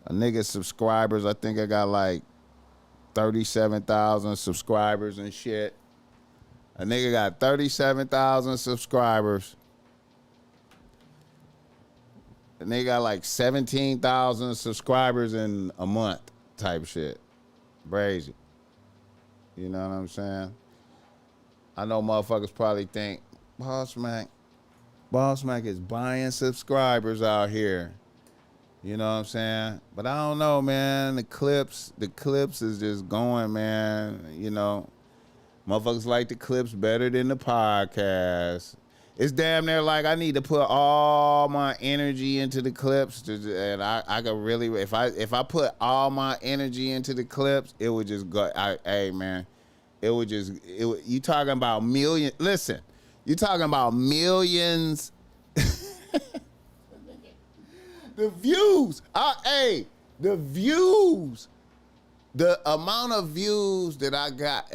A nigga subscribers, I think I got like 37,000 subscribers and shit. A nigga got 37,000 subscribers. A nigga got like 17,000 subscribers in a month type shit. Crazy. You know what I'm saying? I know motherfuckers probably think, BossMack is buying subscribers out here. You know what I'm saying? But I don't know, man. The clips is just going, man. You know, motherfuckers like the clips better than the podcast. It's damn near like I need to put all my energy into the clips, and I could really, if I put all my energy into the clips, it would just go. Hey, man, you talking about millions? Listen, you talking about millions. The views, the amount of views that I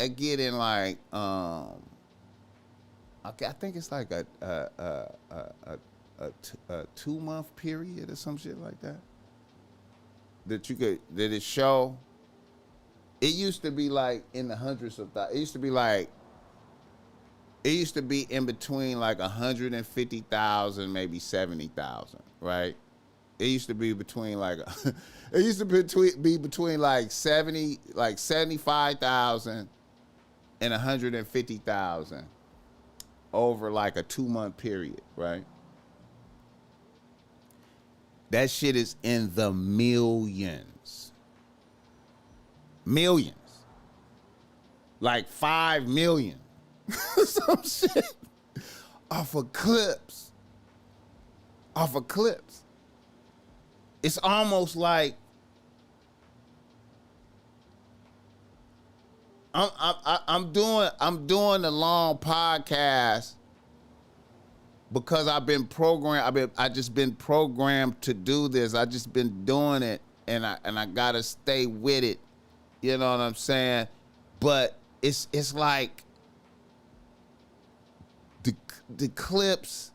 get in like, I think it's like a 2-month period or some shit like that. That it show. It used to be like in the hundreds of thousands. It used to be in between like 150,000, maybe 70,000, right? It used to be between like, between like 75,000 and 150,000 over like a 2-month period, right? That shit is in the millions. Millions. Like 5 million. Some shit. Off of clips. It's almost like I'm doing the long podcast because I've been programmed. I just been programmed to do this. I just been doing it, and I gotta stay with it. You know what I'm saying? But it's like the clips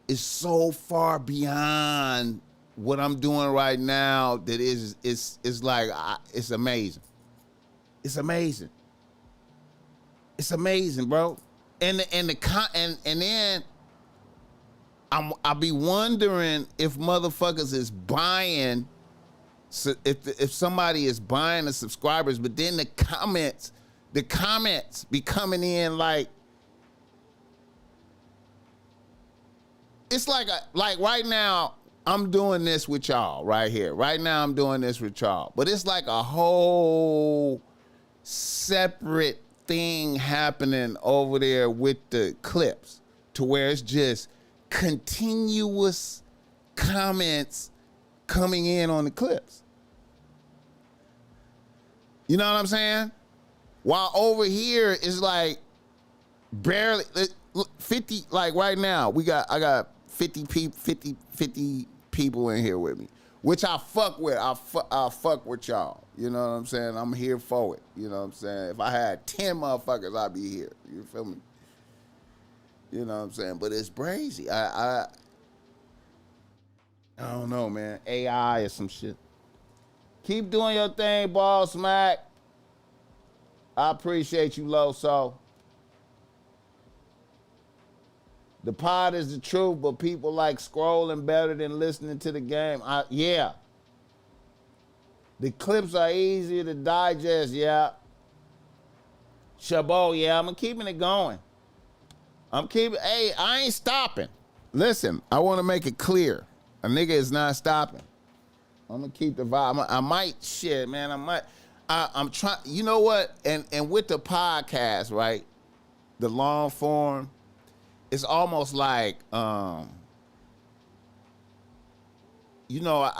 is so far beyond what I'm doing right now that it's like it's amazing. It's amazing. It's amazing, bro. And then I'll be wondering if motherfuckers is buying. So if somebody is buying the subscribers, but then the comments be coming in like. It's like right now, I'm doing this with y'all right here. Right now, I'm doing this with y'all. But it's like a whole separate thing happening over there with the clips to where it's just continuous comments coming in on the clips. You know what I'm saying? While over here is like barely 50, like right now, I got 50 people in here with me. which I fuck with. I fuck with y'all. You know what I'm saying? I'm here for it. You know what I'm saying? If I had 10 motherfuckers, I'd be here. You feel me? You know what I'm saying? But it's crazy. I don't know, man. AI or some shit. Keep doing your thing, BossMack. I appreciate you, Loso. The pod is the truth, but people like scrolling better than listening to the game. Yeah. The clips are easier to digest, yeah. Chabot, yeah, I'm keeping it going. Hey, I ain't stopping. Listen, I want to make it clear. A nigga is not stopping. I'm going to keep the vibe. I'm trying, you know what? And with the podcast, right? The long form, it's almost like, you know,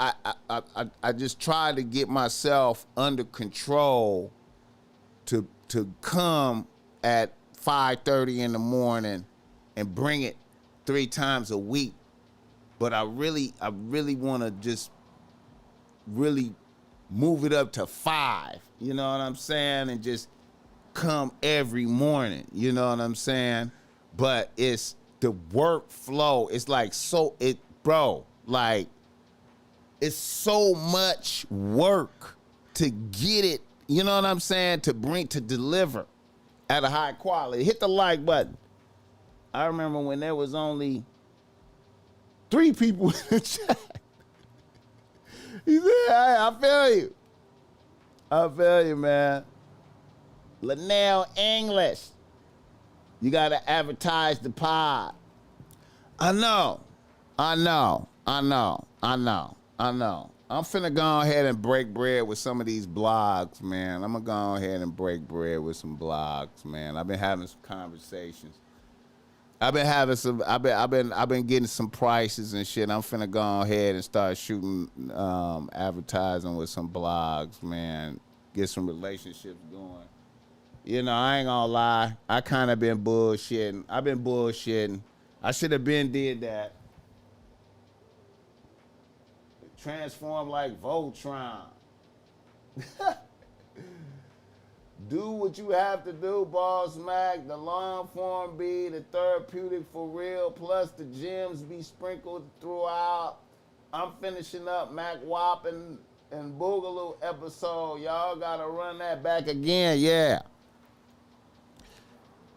I just try to get myself under control to come at 5:30 in the morning and bring it 3 times a week. But I really want to just really move it up to 5. You know what I'm saying? And just come every morning. You know what I'm saying? But it's the workflow. It's like it's so much work to get it. You know what I'm saying? To deliver at a high quality. Hit the like button. I remember when there was only 3 people in the chat. He said, hey, I feel you, man. Linnell English. You got to advertise the pod. I know. I'm finna go ahead and break bread with some of these blogs, man. I'm gonna go ahead and break bread with some blogs, man. I've been having some conversations. I've been getting some prices and shit. I'm finna go ahead and start shooting advertising with some blogs, man. Get some relationships going. You know, I ain't gonna lie. I kind of been bullshitting. I've been bullshitting. I should have been did that. Transform like Voltron. Do what you have to do, BossMack. The long form be the therapeutic for real, plus the gems be sprinkled throughout. I'm finishing up Mac Wop and Boogaloo episode. Y'all gotta run that back again, yeah.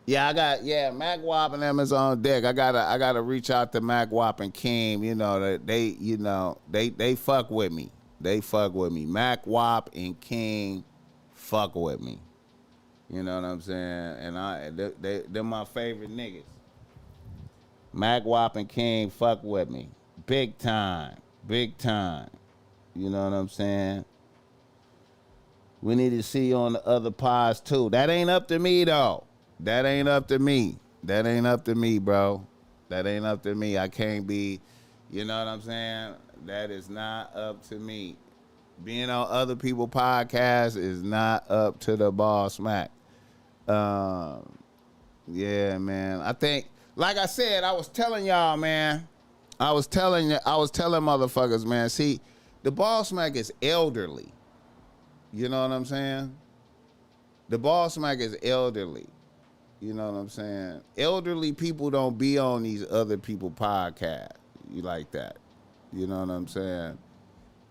Yeah, Mac Wop and them is on deck. I gotta reach out to Mac Wop and King. You know, they fuck with me. They fuck with me. Mac Wop and King fuck with me. You know what I'm saying? And they're my favorite niggas. Mac Wop and King fuck with me. Big time. Big time. You know what I'm saying? We need to see you on the other pods too. That ain't up to me though. That ain't up to me. That ain't up to me, bro. That ain't up to me. I can't be, you know what I'm saying? That is not up to me. Being on other people's podcasts is not up to the BossMack. Yeah, man. I think, like I said, I was telling y'all, man. I was telling motherfuckers, man. See, the BossMack is elderly. You know what I'm saying? The BossMack is elderly. You know what I'm saying? Elderly people don't be on these other people podcasts. You like that? You know what I'm saying?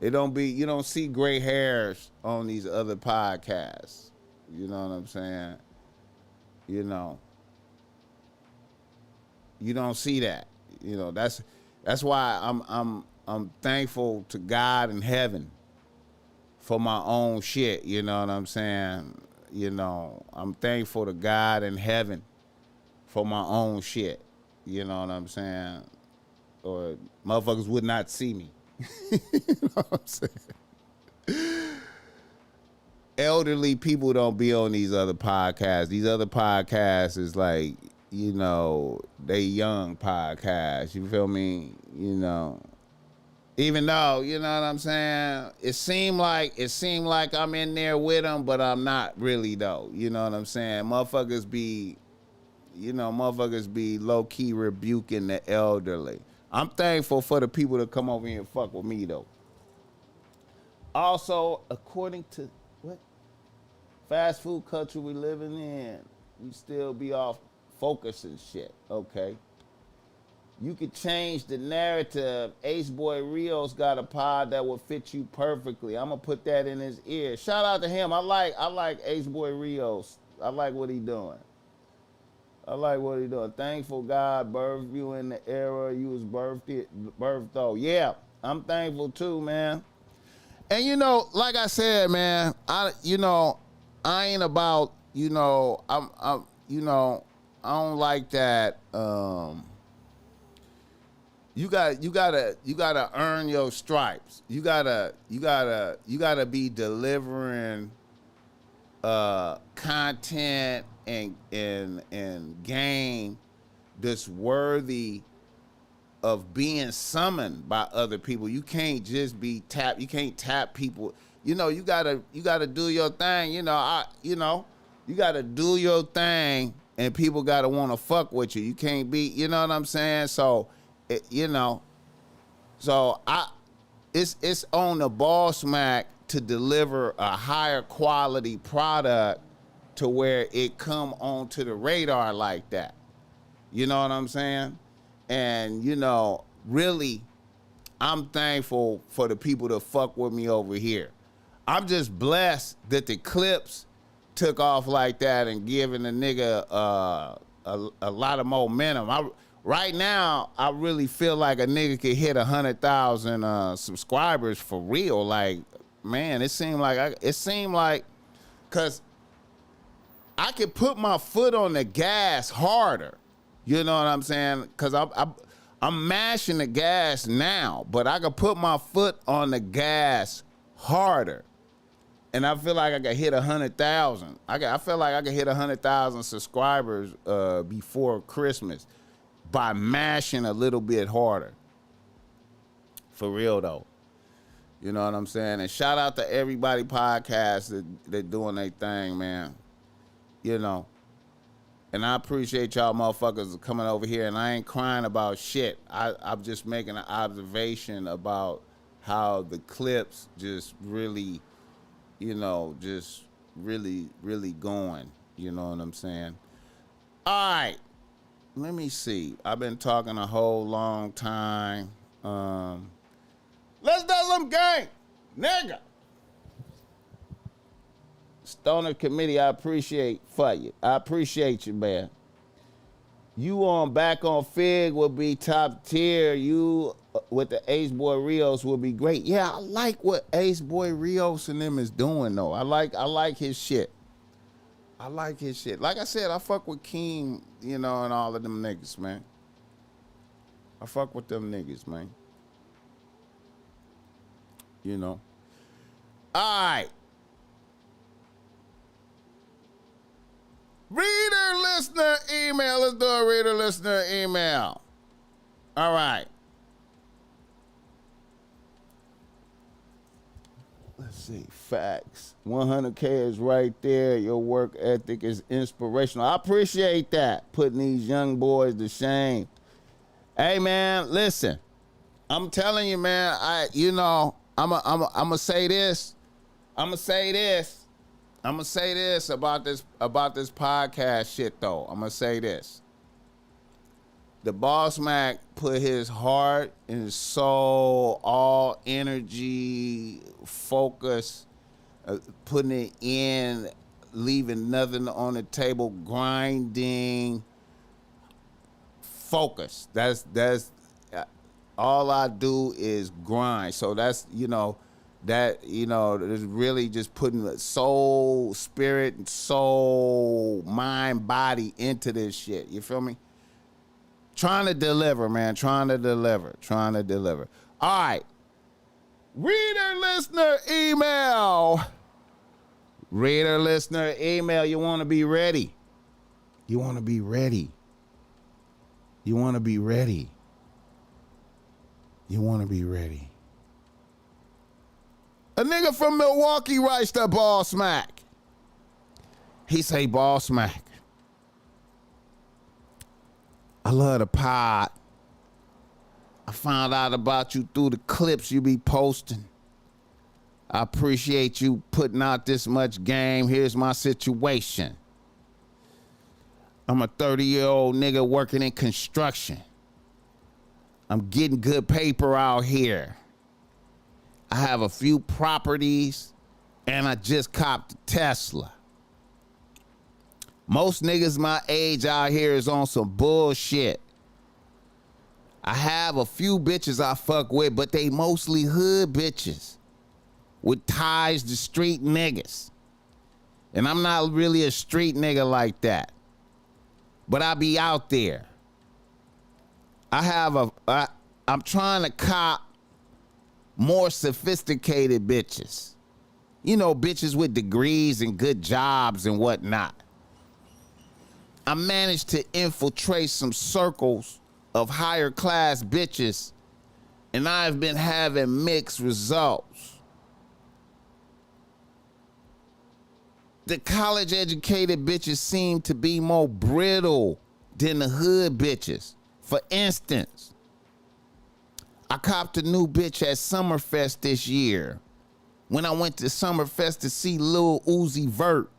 You don't see gray hairs on these other podcasts. You know what I'm saying? You know. You don't see that. You know, that's why I'm thankful to God in heaven for my own shit. You know what I'm saying? You know, I'm thankful to God in heaven for my own shit. You know what I'm saying? Or motherfuckers would not see me. You know what I'm saying? Elderly people don't be on these other podcasts. These other podcasts is like, you know, they young podcasts. You feel me? You know. Even though, you know what I'm saying, it seemed like I'm in there with them, but I'm not really though. You know what I'm saying? Motherfuckers be low-key rebuking the elderly. I'm thankful for the people that come over here and fuck with me though. Also, according to what fast food culture we living in, we still be off focus and shit. Okay. You could change the narrative. Ace Boy Rios got a pod that will fit you perfectly. I'm gonna put that in his ear. Shout out to him. I like Ace Boy Rios. I like what he doing. Thankful God birthed you in the era you was birthed though. Yeah, I'm thankful too, man. And you know, like I said, man, I ain't about, I don't like that. You gotta earn your stripes. You gotta be delivering content and game that's worthy of being summoned by other people. You can't just be tapped. You can't tap people. You gotta do your thing. You gotta do your thing, and people gotta want to fuck with you. You can't be. You know what I'm saying? So, it's on the BossMack to deliver a higher quality product to where it come onto the radar like that. You know what I'm saying? And, really, I'm thankful for the people that fuck with me over here. I'm just blessed that the clips took off like that and giving a nigga a lot of momentum. Right now, I really feel like a nigga could hit 100,000 subscribers for real. Like, man, it seemed like, cause I could put my foot on the gas harder. You know what I'm saying? Cause I'm mashing the gas now, but I could put my foot on the gas harder. And I feel like I could hit 100,000. I feel like I could hit 100,000 subscribers before Christmas by mashing a little bit harder. For real though. You know what I'm saying? And shout out to everybody podcast that doing their thing, man. And I appreciate y'all motherfuckers coming over here, and I ain't crying about shit. I'm just making an observation about how the clips just really, just really, really going. You know what I'm saying? All right. Let me see. I've been talking a whole long time. Let's do some gang, nigga. Stoner Committee, I appreciate for you. I appreciate you, man. You on back on Fig will be top tier. You with the Ace Boy Rios will be great. Yeah, I like what Ace Boy Rios and them is doing though. I like his shit. Like I said, I fuck with Keem, and all of them niggas, man. I fuck with them niggas, man. All right. Reader listener email. Let's do a reader listener email. All right. Let's see. Facts. 100K is right there. Your work ethic is inspirational. I appreciate that. Putting these young boys to shame. Hey man, listen. I'm telling you, man. I'm gonna say this. I'm gonna say this about this podcast shit though. I'm gonna say this. The BossMack put his heart and his soul, all energy, focus, putting it in, leaving nothing on the table, grinding, focus. That's all I do is grind. So that's, is really just putting soul, spirit, and soul, mind, body into this shit. You feel me? Trying to deliver, man. Trying to deliver. All right. Reader listener email. You want to be ready. A nigga from Milwaukee writes to BossMack. He say, BossMack, I love the pod. I found out about you through the clips you be posting. I appreciate you putting out this much game. Here's my situation. I'm a 30-year-old nigga working in construction. I'm getting good paper out here. I have a few properties, and I just copped a Tesla. Most niggas my age out here is on some bullshit. I have a few bitches I fuck with, but they mostly hood bitches with ties to street niggas. And I'm not really a street nigga like that. But I be out there. I'm trying to cop more sophisticated bitches. You know, bitches with degrees and good jobs and whatnot. I managed to infiltrate some circles of higher class bitches, and I've been having mixed results. The college educated bitches seem to be more brittle than the hood bitches. For instance, I copped a new bitch at Summerfest this year. When I went to Summerfest to see Lil Uzi Vert,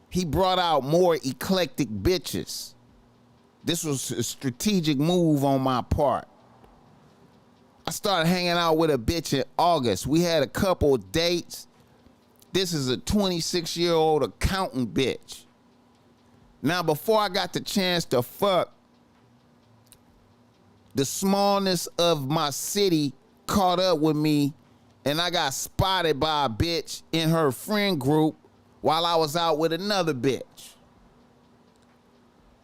he brought out more eclectic bitches. This was a strategic move on my part. I started hanging out with a bitch in August. We had a couple of dates. This is a 26-year-old accountant bitch. Now, before I got the chance to fuck, the smallness of my city caught up with me, and I got spotted by a bitch in her friend group while I was out with another bitch.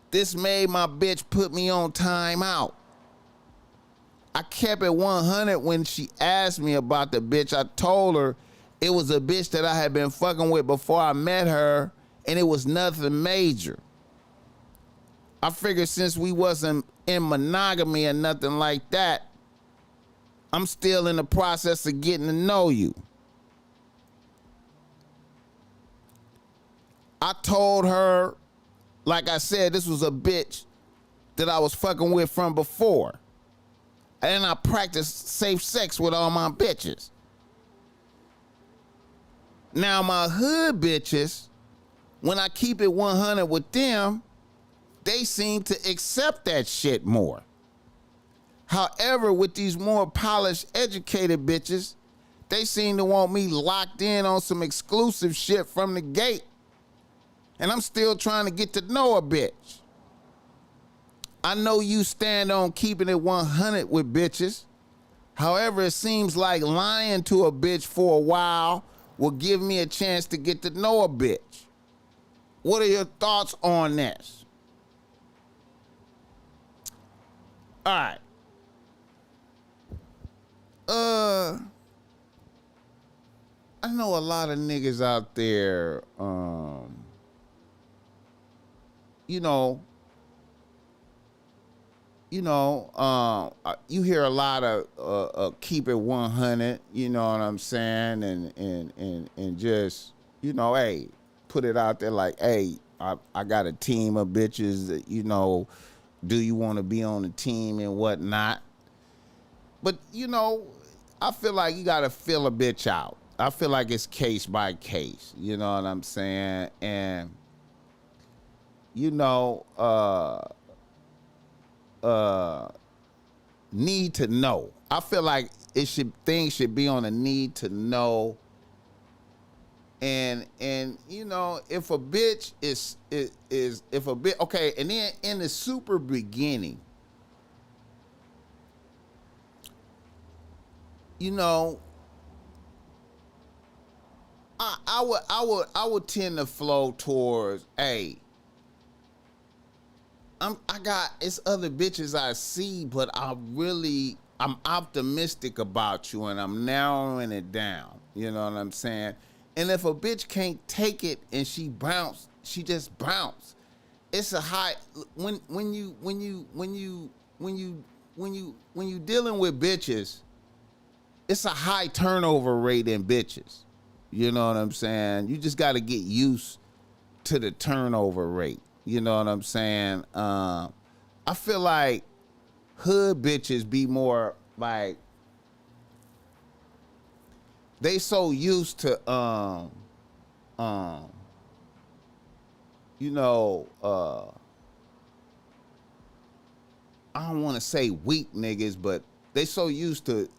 This made my bitch put me on timeout. I kept it 100 when she asked me about the bitch. I told her it was a bitch that I had been fucking with before I met her, and it was nothing major. I figured since we wasn't in monogamy or nothing like that, I'm still in the process of getting to know you. I told her, like I said, this was a bitch that I was fucking with from before. And I practiced safe sex with all my bitches. Now my hood bitches, when I keep it 100 with them, they seem to accept that shit more. However, with these more polished, educated bitches, they seem to want me locked in on some exclusive shit from the gate. And I'm still trying to get to know a bitch. I know you stand on keeping it 100 with bitches. However, it seems like lying to a bitch for a while will give me a chance to get to know a bitch. What are your thoughts on this? All right. I know a lot of niggas out there, you hear a lot of keep it 100, you know what I'm saying? And just, hey, put it out there like, hey, I got a team of bitches that, do you want to be on the team and whatnot? But, I feel like you got to fill a bitch out. I feel like it's case by case, you know what I'm saying? And, need to know. I feel like things should be on a need to know. And if a bitch is if a bitch, okay, and then in the super beginning, I would tend to flow towards, hey, it's other bitches I see, but I'm optimistic about you, and I'm narrowing it down. You know what I'm saying? And if a bitch can't take it and she just bounce. It's a high when you dealing with bitches, it's a high turnover rate in bitches. You know what I'm saying? You just got to get used to the turnover rate. You know what I'm saying? I feel like hood bitches be more like, they so used to you know, I don't want to say weak niggas, but they so used to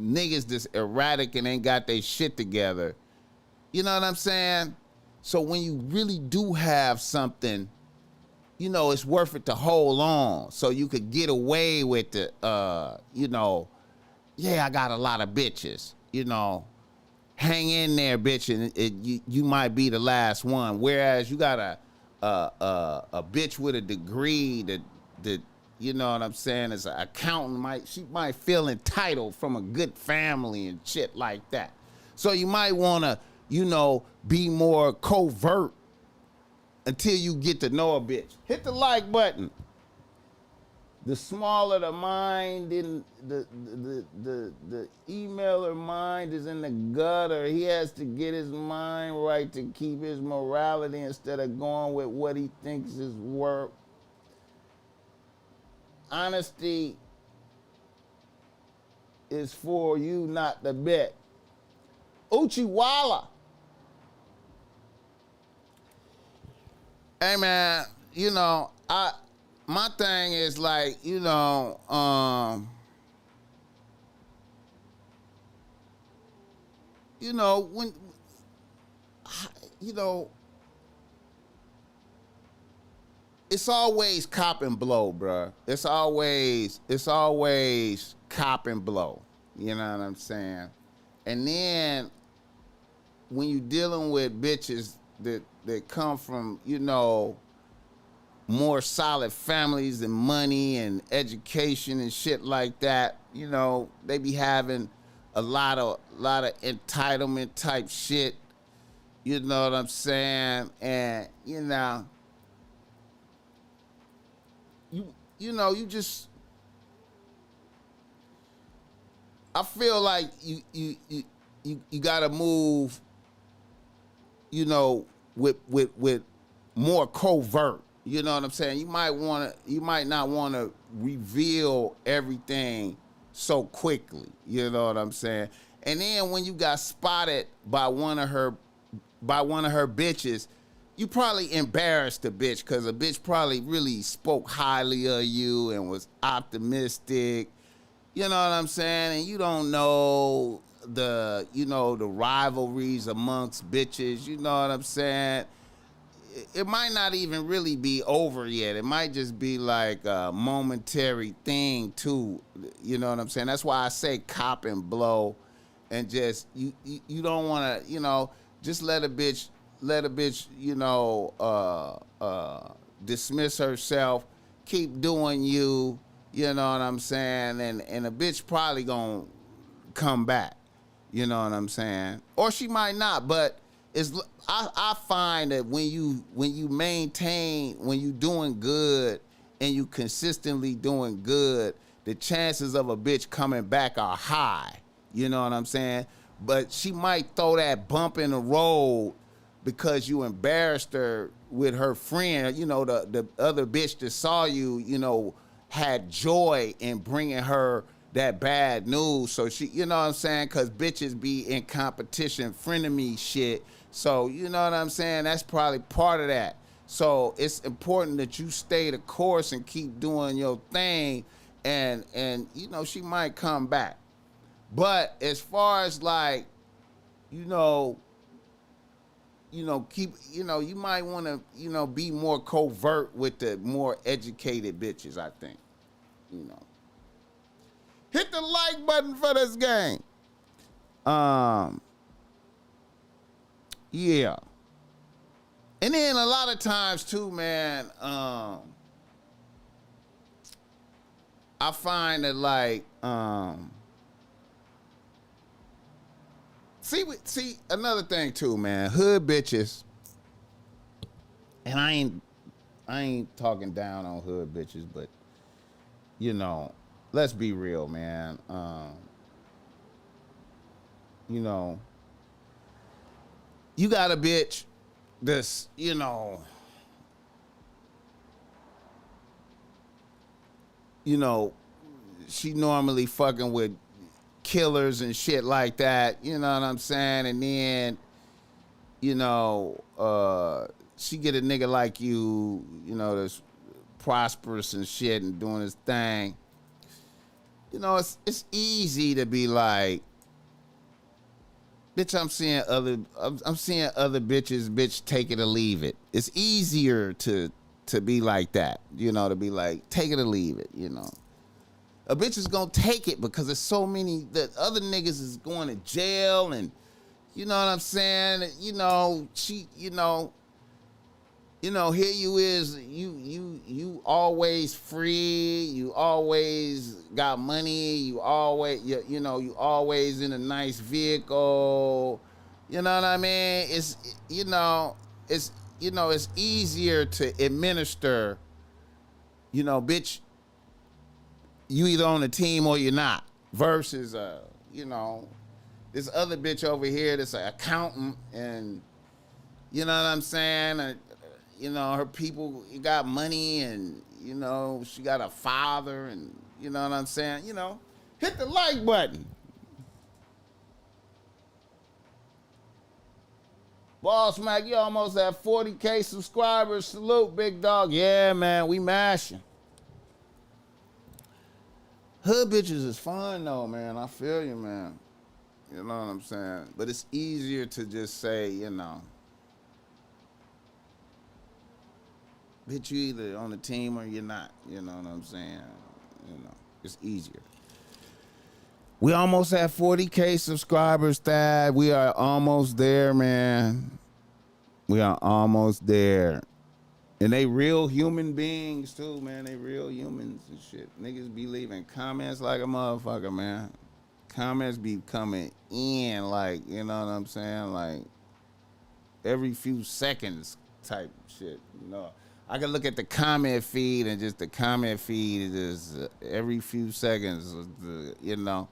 niggas that's erratic and ain't got their shit together. You know what I'm saying? So when you really do have something, you know, it's worth it to hold on so you could get away with it. You know, yeah, I got a lot of bitches, you know. Hang in there, bitch, and you might be the last one. Whereas you got a bitch with a degree that you know what I'm saying, as an accountant, she might feel entitled from a good family and shit like that. So you might want to, you know, be more covert until you get to know a bitch. Hit the like button. The smaller the mind, in the emailer mind is in the gutter. He has to get his mind right to keep his morality instead of going with what he thinks is worth. Honesty is for you, not the bet. Uchiwala. Hey man, you know, my thing is like, you know, when, you know, it's always cop and blow, bruh. It's always cop and blow. You know what I'm saying? And then when you dealing with bitches that come from, you know, more solid families and money and education and shit like that, you know, they be having a lot of entitlement type shit. You know what I'm saying? And you know, you just, I feel like you gotta move, you know, with more covert. You know what I'm saying? You might not want to reveal everything so quickly. You know what I'm saying? And then when you got spotted by one of her bitches, you probably embarrassed the bitch because the bitch probably really spoke highly of you and was optimistic. You know what I'm saying? And you don't know the rivalries amongst bitches. You know what I'm saying? It might not even really be over yet. It might just be like a momentary thing too. You know what I'm saying? That's why I say cop and blow, and just you don't want to, you know, just let a bitch, you know, dismiss herself, keep doing you. You know what I'm saying? And a bitch probably gonna come back. You know what I'm saying? Or she might not, but I find that when you maintain, when you doing good and you consistently doing good, the chances of a bitch coming back are high. You know what I'm saying? But she might throw that bump in the road because you embarrassed her with her friend. You know, the other bitch that saw you, you know, had joy in bringing her that bad news. So she, you know what I'm saying? Because bitches be in competition, frenemy shit. So, you know what I'm saying? That's probably part of that. So it's important that you stay the course and keep doing your thing. And you know, she might come back. But as far as like, you know, keep, you know, you might want to, you know, be more covert with the more educated bitches, I think. You know. Hit the like button for this game. Yeah. And then a lot of times too, man, I find that like, see another thing too, man, hood bitches, and I ain't talking down on hood bitches, but you know, let's be real, man. You know, you got a bitch that's, you know, she normally fucking with killers and shit like that. You know what I'm saying? And then, you know, she get a nigga like you know, that's prosperous and shit and doing his thing. You know, it's easy to be like, bitch, I'm seeing other bitches, bitch, take it or leave it. It's easier to be like that, you know, to be like, take it or leave it, you know. A bitch is gonna take it because there's so many that other niggas is going to jail, and you know what I'm saying? You know, here you is, you always free, you always got money, you always in a nice vehicle. You know what I mean? It's easier to administer, you know, bitch, you either on the team or you're not, versus this other bitch over here that's an accountant, and you know what I'm saying? You know, her people got money, and, you know, she got a father, and, you know what I'm saying? You know, hit the like button. BossMack, you almost have 40K subscribers. Salute, big dog. Yeah, man, we mashing. Hood bitches is fun, though, man. I feel you, man. You know what I'm saying? But it's easier to just say, you know, bitch, you either on the team or you're not. You know what I'm saying? You know, it's easier. We almost have 40K subscribers, Thad. We are almost there, man. We are almost there. And they real human beings, too, man. They real humans and shit. Niggas be leaving comments like a motherfucker, man. Comments be coming in like, you know what I'm saying? Like, every few seconds type shit, you know. I can look at the comment feed, and just the comment feed is every few seconds, you know.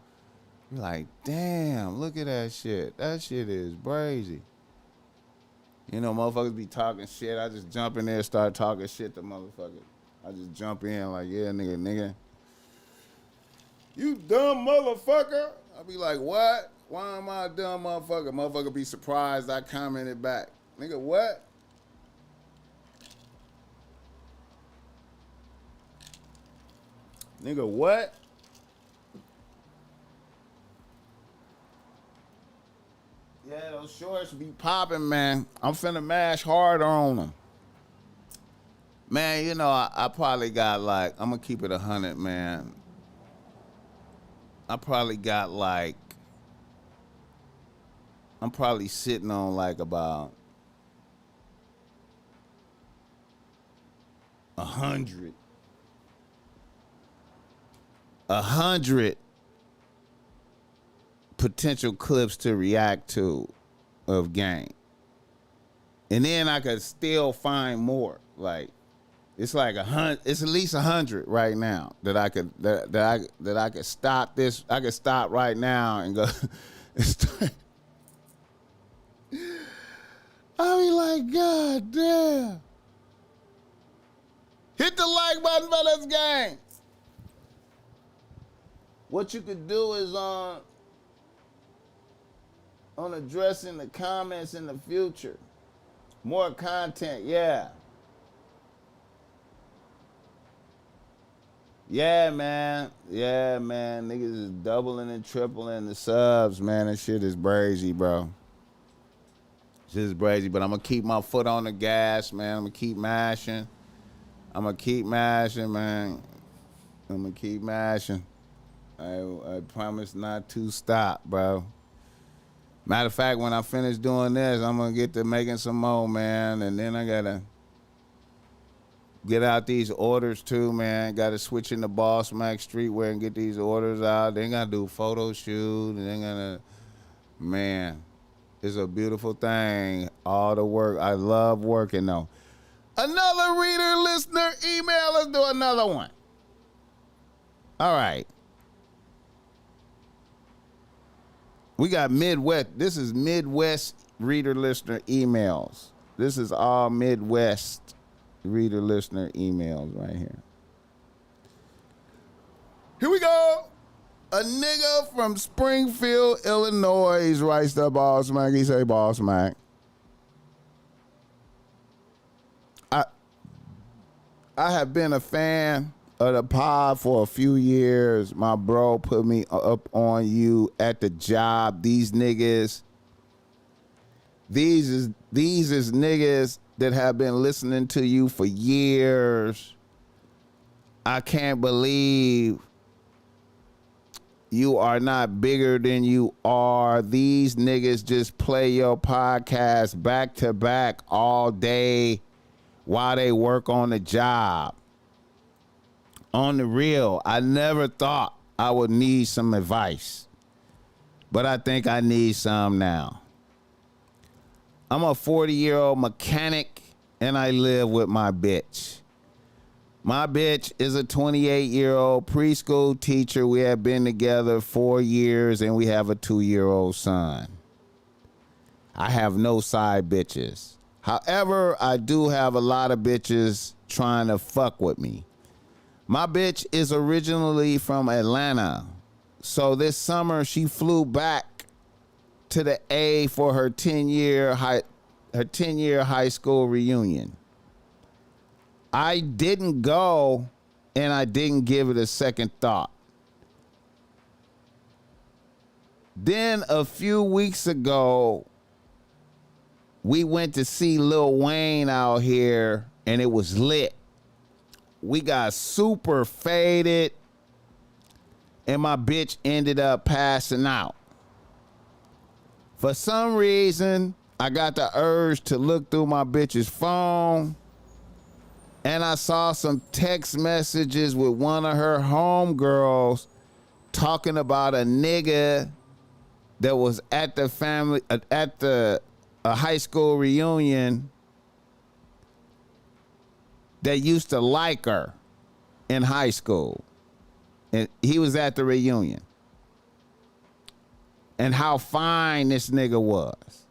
You're like, damn, look at that shit. That shit is crazy. You know, motherfuckers be talking shit. I just jump in there and start talking shit to motherfuckers. I just jump in like, yeah, nigga. You dumb motherfucker. I be like, what? Why am I a dumb motherfucker? Motherfucker be surprised I commented back. Nigga, what? Nigga, what? Yeah, those shorts be popping, man. I'm finna mash harder on them. Man, you know, I probably got like, I'm gonna keep it 100, man. I'm probably sitting on like about 100 potential clips to react to of game. And then I could still find more. Like, it's like 100, it's at least 100 right now that I could stop this. I could stop right now and go and start. I be like, God damn. Hit the like button for this game. What you could do is on addressing the comments in the future. More content, yeah. Yeah, man. Niggas is doubling and tripling the subs, man. That shit is brazy, bro. Shit is brazy, but I'm going to keep my foot on the gas, man. I'm going to keep mashing. man. I'm going to keep mashing. I promise not to stop, bro. Matter of fact, when I finish doing this, I'm going to get to making some more, man. And then I got to get out these orders, too, man. Got to switch into BossMack streetwear and get these orders out. Then got to do a photo shoot. And then got to, man, it's a beautiful thing. All the work. I love working, though. Another reader, listener, email. Let's do another one. All right. We got Midwest. This is Midwest reader listener emails. This is all Midwest reader listener emails right here. Here we go. A nigga from Springfield, Illinois writes to BossMack. He say, BossMack, I have been a fan of the pod for a few years. My bro put me up on you at the job. These niggas, these is niggas that have been listening to you for years. I can't believe you are not bigger than you are. These niggas just play your podcast back to back all day while they work on the job. On the real, I never thought I would need some advice, but I think I need some now. I'm a 40-year-old mechanic and I live with my bitch. My bitch is a 28-year-old preschool teacher. We have been together 4 years and we have a 2-year-old son. I have no side bitches. However, I do have a lot of bitches trying to fuck with me. My bitch is originally from Atlanta. So this summer she flew back to the A for her 10-year high school reunion. I didn't go and I didn't give it a second thought. Then a few weeks ago, we went to see Lil Wayne out here and it was lit. We got super faded and my bitch ended up passing out. For some reason, I got the urge to look through my bitch's phone and I saw some text messages with one of her homegirls talking about a nigga that was at the high school reunion that used to like her in high school. And he was at the reunion. And how fine this nigga was.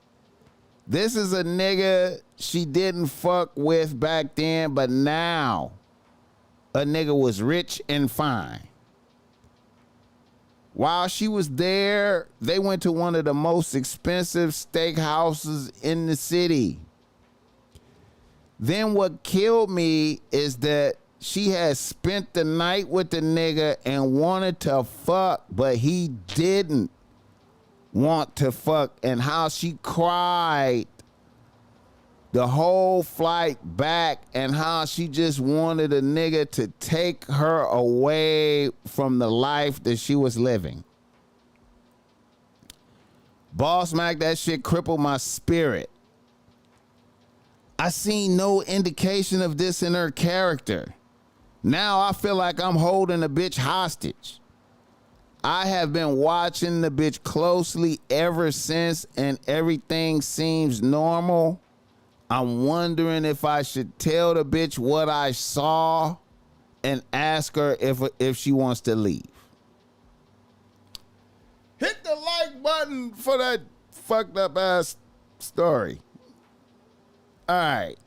This is a nigga she didn't fuck with back then, but now a nigga was rich and fine. While she was there, they went to one of the most expensive steakhouses in the city. Then what killed me is that she had spent the night with the nigga and wanted to fuck, but he didn't want to fuck, and how she cried the whole flight back and how she just wanted a nigga to take her away from the life that she was living. BossMack, that shit crippled my spirit. I seen no indication of this in her character. Now I feel like I'm holding a bitch hostage. I have been watching the bitch closely ever since and everything seems normal. I'm wondering if I should tell the bitch what I saw and ask her if she wants to leave. Hit the like button for that fucked up ass story. All right.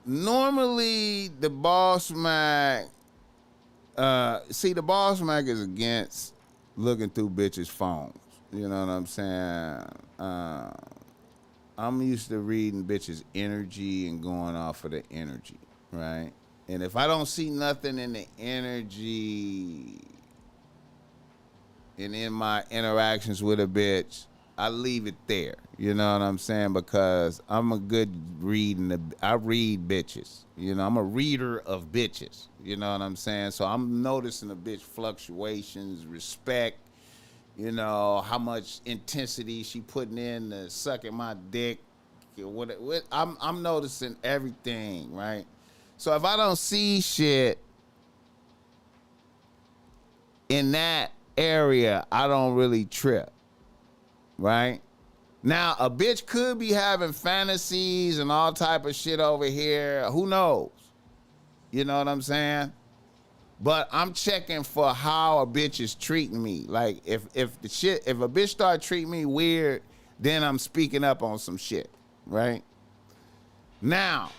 Normally, the BossMack, the BossMack is against looking through bitches' phones. You know what I'm saying? I'm used to reading bitches' energy and going off of the energy, right? And if I don't see nothing in the energy and in my interactions with a bitch, I leave it there. You know what I'm saying? Because I'm a good I read bitches. You know, I'm a reader of bitches. You know what I'm saying? So I'm noticing a bitch fluctuations, respect, you know, how much intensity she putting in to sucking my dick. I'm noticing everything, right? So if I don't see shit in that area, I don't really trip, right? Now, a bitch could be having fantasies and all type of shit over here. Who knows? You know what I'm saying? But I'm checking for how a bitch is treating me. Like, if a bitch start treating me weird, then I'm speaking up on some shit, right? Now,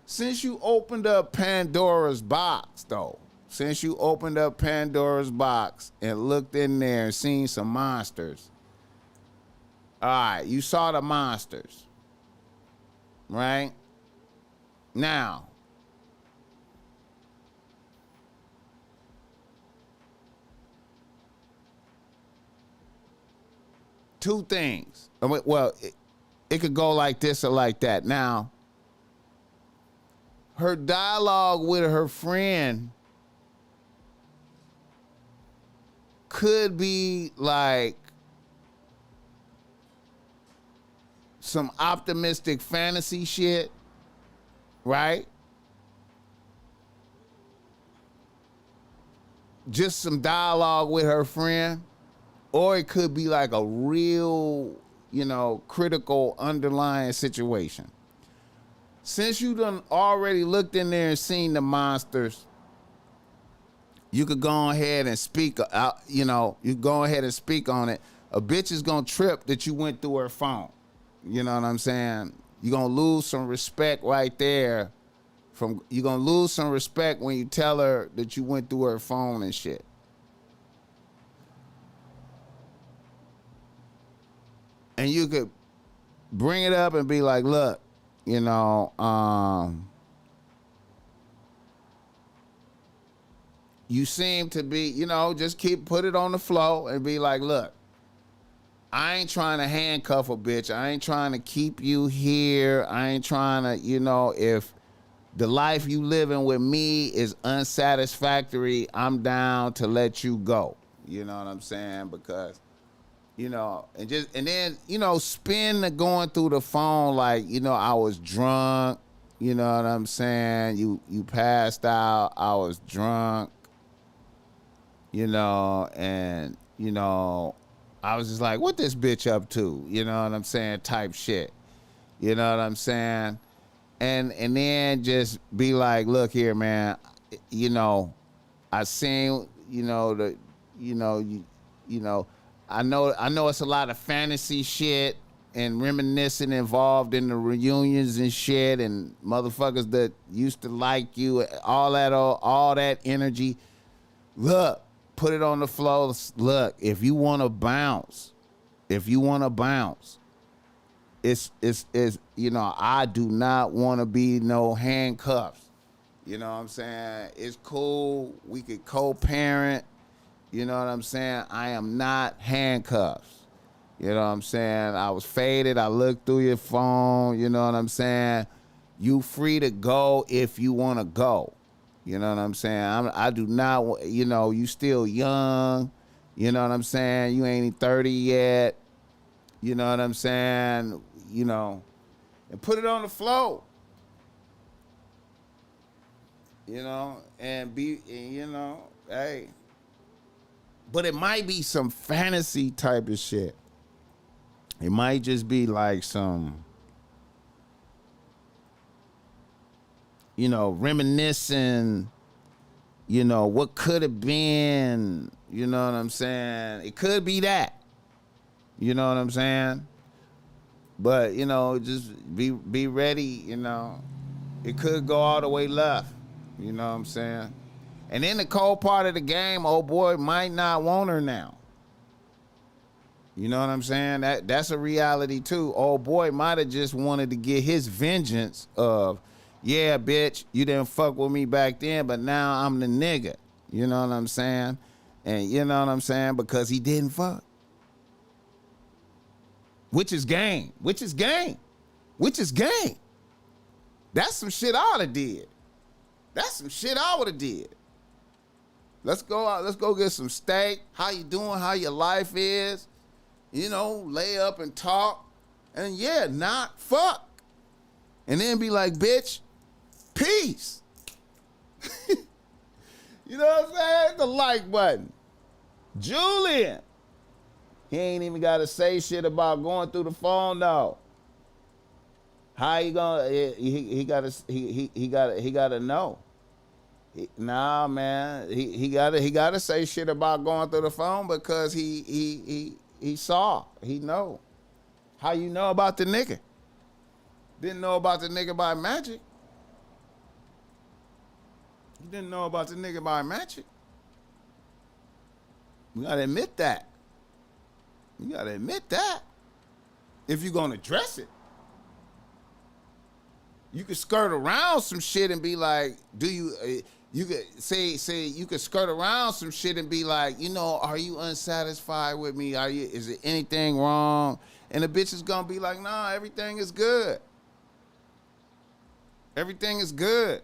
since you opened up Pandora's box, though, since you opened up Pandora's box and looked in there and seen some monsters, all right, you saw the monsters, right? Now, two things. Well, it could go like this or like that. Now, her dialogue with her friend could be like some optimistic fantasy shit, right? Just some dialogue with her friend. Or it could be like a real, critical underlying situation. Since you done already looked in there and seen the monsters, you could go ahead and speak out, you go ahead and speak on it. A bitch is gonna trip that you went through her phone. You know what I'm saying? You're gonna lose some respect right there. You're gonna lose some respect when you tell her that you went through her phone and shit. And you could bring it up and be like, look, you seem to be, just put it on the flow and be like, look, I ain't trying to handcuff a bitch. I ain't trying to keep you here. I ain't trying to, if the life you living with me is unsatisfactory, I'm down to let you go. You know what I'm saying? Because and then, spin the going through the phone like, I was drunk, you know what I'm saying? You passed out, I was drunk, and, I was just like, what this bitch up to? You know what I'm saying? Type shit. You know what I'm saying? And then just be like, look here, man, I seen, I know it's a lot of fantasy shit and reminiscing involved in the reunions and shit and motherfuckers that used to like you, all that energy. Look, put it on the floor. Look, if you want to bounce, it's I do not want to be no handcuffs. You know what I'm saying? It's cool. We could co-parent. You know what I'm saying? I am not handcuffs. You know what I'm saying? I was faded. I looked through your phone. You know what I'm saying? You free to go if you want to go. You know what I'm saying? I do not, you still young. You know what I'm saying? You ain't 30 yet. You know what I'm saying? And put it on the floor. And be, hey. But it might be some fantasy type of shit. It might just be like some, reminiscing, what could have been, you know what I'm saying? It could be that. You know what I'm saying? But, just be ready, It could go all the way left. You know what I'm saying? And in the cold part of the game, old boy might not want her now. You know what I'm saying? That's a reality too. Old boy might have just wanted to get his vengeance of, yeah, bitch, you didn't fuck with me back then, but now I'm the nigga. You know what I'm saying? And you know what I'm saying? Because he didn't fuck. Which is game. That's some shit I would have did. Let's go out. Let's go get some steak. How you doing? How your life is? Lay up and talk. And yeah, not fuck. And then be like, bitch, peace. You know what I'm saying? The like button. Julian. He ain't even got to say shit about going through the phone though. How you gonna? He gotta know. Nah, man. He gotta say shit about going through the phone because he saw. He know. How you know about the nigga? Didn't know about the nigga by magic. You didn't know about the nigga by magic. You gotta admit that. You gotta admit that. If you're gonna address it. You could skirt around some shit and be like, you could say you could skirt around some shit and be like, you know, are you unsatisfied with me? Is there anything wrong? And the bitch is gonna be like, nah, everything is good. Everything is good.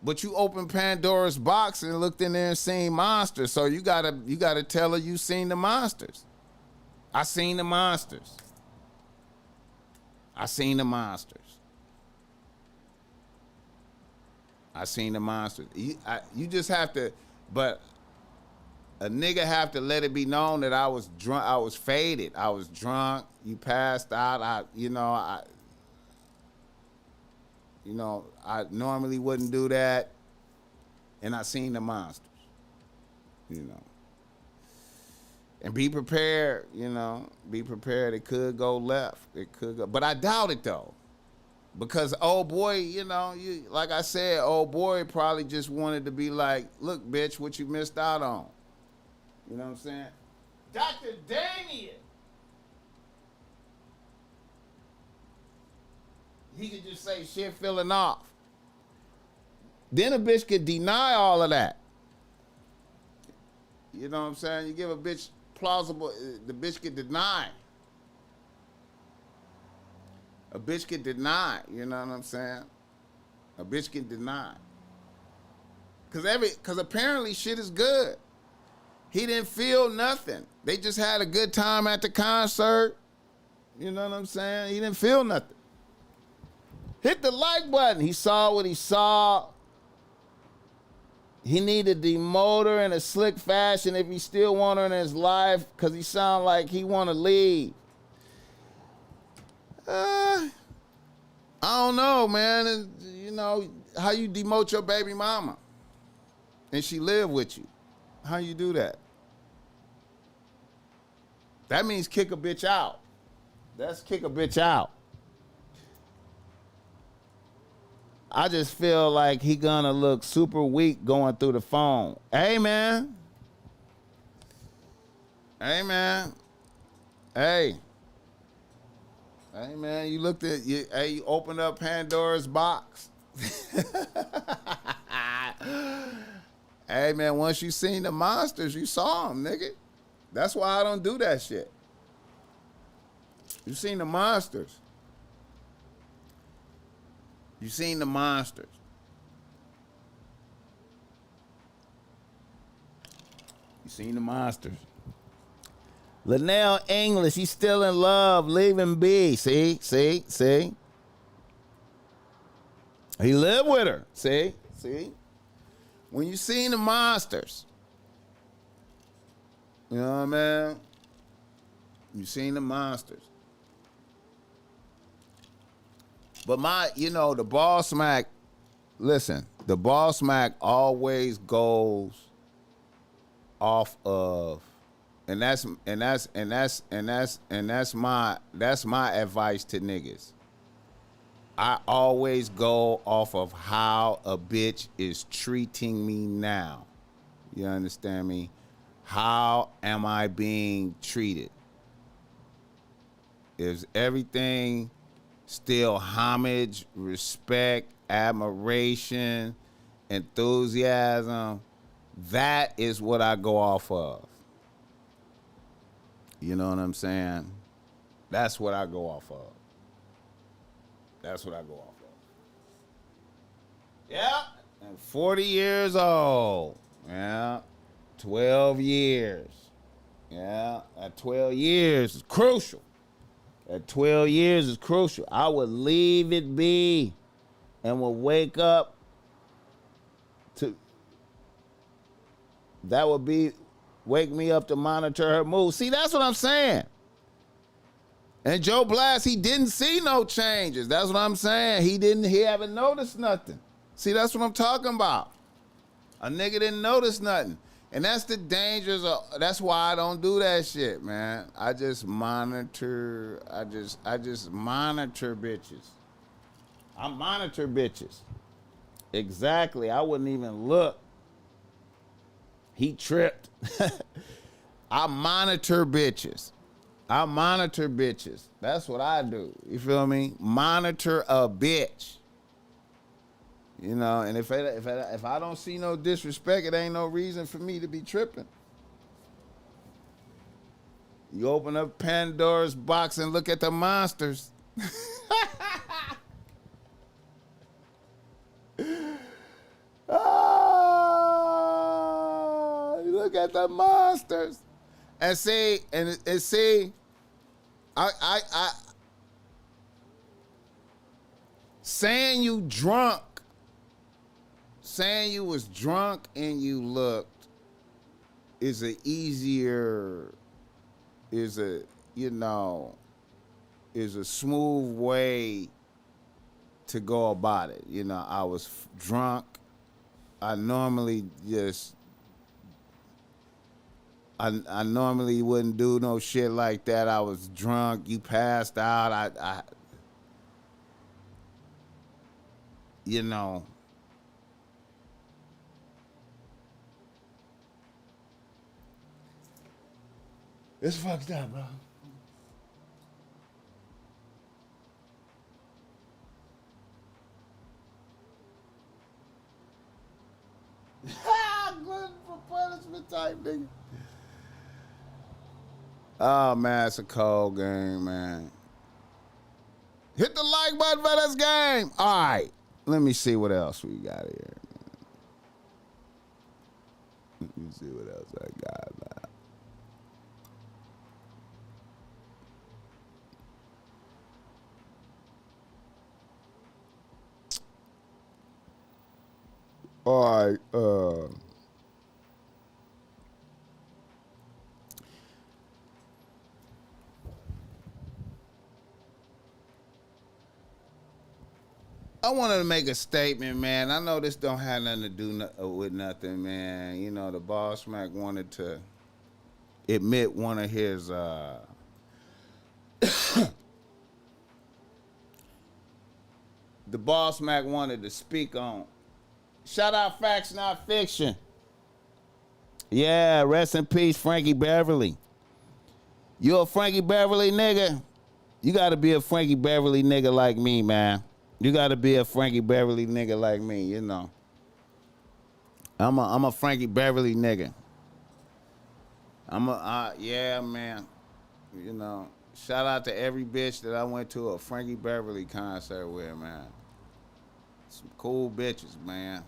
But you opened Pandora's box and looked in there and seen monsters. So you gotta tell her you seen the monsters. I seen the monsters. I seen the monsters. I seen the monsters. You just have to, but a nigga have to let it be known that I was drunk. I was faded. I was drunk. You passed out. I normally wouldn't do that. And I seen the monsters, you know. And be prepared, you know. Be prepared. It could go left. It could go, but I doubt it though. Because old boy, you know, like I said, old boy probably just wanted to be like, look, bitch, what you missed out on. You know what I'm saying? Dr. Damien. He could just say shit feeling off. Then a bitch could deny all of that. You know what I'm saying? You give a bitch plausible, the bitch could deny. A bitch can deny, you know what I'm saying? A bitch can deny. Cause apparently shit is good. He didn't feel nothing. They just had a good time at the concert. You know what I'm saying? He didn't feel nothing. Hit the like button. He saw what he saw. He needed the motor in a slick fashion if he still want her in his life, cause he sound like he want to leave. I don't know, man. You know, how you demote your baby mama and she live with you. How you do that? That means kick a bitch out. That's kick a bitch out. I just feel like he gonna look super weak going through the phone. Hey, man. Hey, man. Hey. Hey, man, you looked at, you opened up Pandora's box. Hey, man, once you seen the monsters, you saw them, nigga. That's why I don't do that shit. You seen the monsters. You seen the monsters. You seen the monsters. Linnell English, he's still in love. Leave him be. See? He lived with her. See? When you seen the monsters, you know what I mean? You seen the monsters. But the BossMack, listen, the BossMack always goes off of, and that's my advice to niggas. I always go off of how a bitch is treating me now. You understand me? How am I being treated? Is everything still homage, respect, admiration, enthusiasm? That is what I go off of. You know what I'm saying? That's what I go off of. Yeah. And 40 years old. Yeah. 12 years. Yeah. At 12 years is crucial. I would leave it be and would wake up to, that would be, wake me up to monitor her mood. See, that's what I'm saying. And Joe Blast, he didn't see no changes. That's what I'm saying. He haven't noticed nothing. See, that's what I'm talking about. A nigga didn't notice nothing. And that's the dangers of, that's why I don't do that shit, man. I just monitor, I just monitor bitches. I monitor bitches. Exactly. I wouldn't even look. He tripped. I monitor bitches. I monitor bitches. That's what I do. You feel me? Monitor a bitch. You know, and if I don't see no disrespect, it ain't no reason for me to be tripping. You open up Pandora's box and look at the monsters. You look at the monsters and see, I saying you drunk, saying you was drunk and you looked is a easier, is a, you know, is a smooth way to go about it. You know, I was drunk. I normally just, I normally wouldn't do no shit like that. I was drunk. You passed out. I you know. It's fucked up, bro. Good for punishment type nigga. Oh man, it's a cold game, man. Hit the like button for this game. All right, let me see what else we got here. Let me see what else I got now. All right, I wanted to make a statement, man. I know this don't have nothing to do with nothing, man. You know, the BossMack wanted to admit one of his the BossMack wanted to speak on. Shout out Facts Not Fiction. Yeah, rest in peace, Frankie Beverly. You a Frankie Beverly nigga? You gotta be a Frankie Beverly nigga like me, man. You gotta be a Frankie Beverly nigga like me, you know. I'm a Frankie Beverly nigga. Yeah, man. You know, shout out to every bitch that I went to a Frankie Beverly concert with, man. Some cool bitches, man.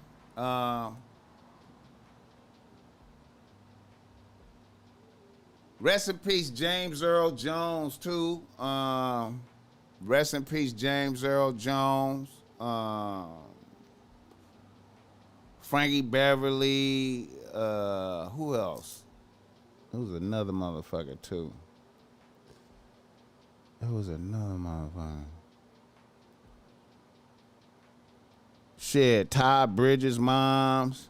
Rest in peace, James Earl Jones, too. Rest in peace, James Earl Jones. Frankie Beverly. Who else? There was another motherfucker, too. There was another motherfucker. Shit, Todd Bridges' moms.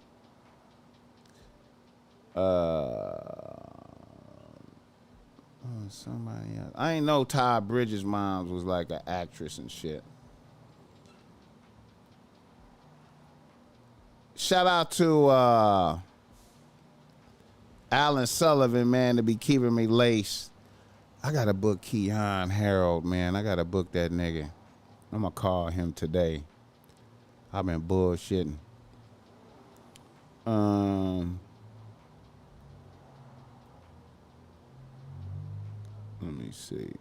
Somebody else. I ain't know Todd Bridges' moms was like an actress and shit. Shout out to Alan Sullivan, man, to be keeping me laced. I gotta book Keon Harold, man. I gotta book that nigga. I'm gonna call him today. I've been bullshitting. Let me see.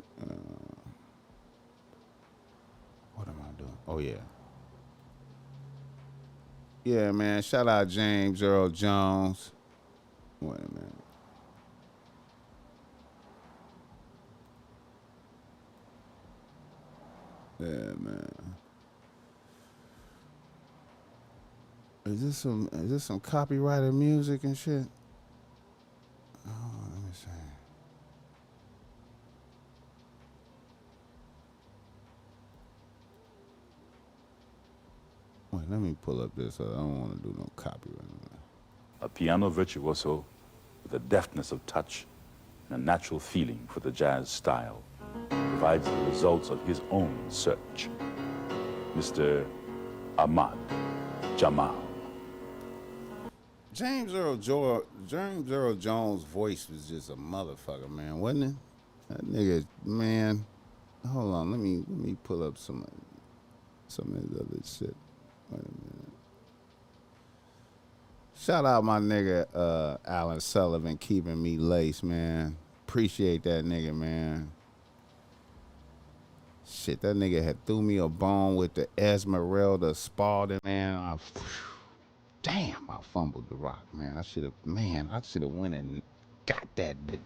What am I doing? Oh, yeah. Yeah, man. Shout out James Earl Jones. Wait a minute. Yeah, man. Is this some copyrighted music and shit? Oh, let me see. Wait, let me pull up this. I don't want to do no copyright. a piano virtuoso with a deftness of touch and a natural feeling for the jazz style, provides the results of his own search. Mr. Ahmad Jamal. James Earl Jones' voice was just a motherfucker, man, wasn't it? That nigga, man. Hold on, let me pull up some of his other shit. Wait a minute. Shout out my nigga Alan Sullivan keeping me laced, man. Appreciate that nigga, man. Shit, that nigga had threw me a bone with the Esmeralda Spalding, man. Damn, I fumbled the rock, man. I should have went and got that bitch.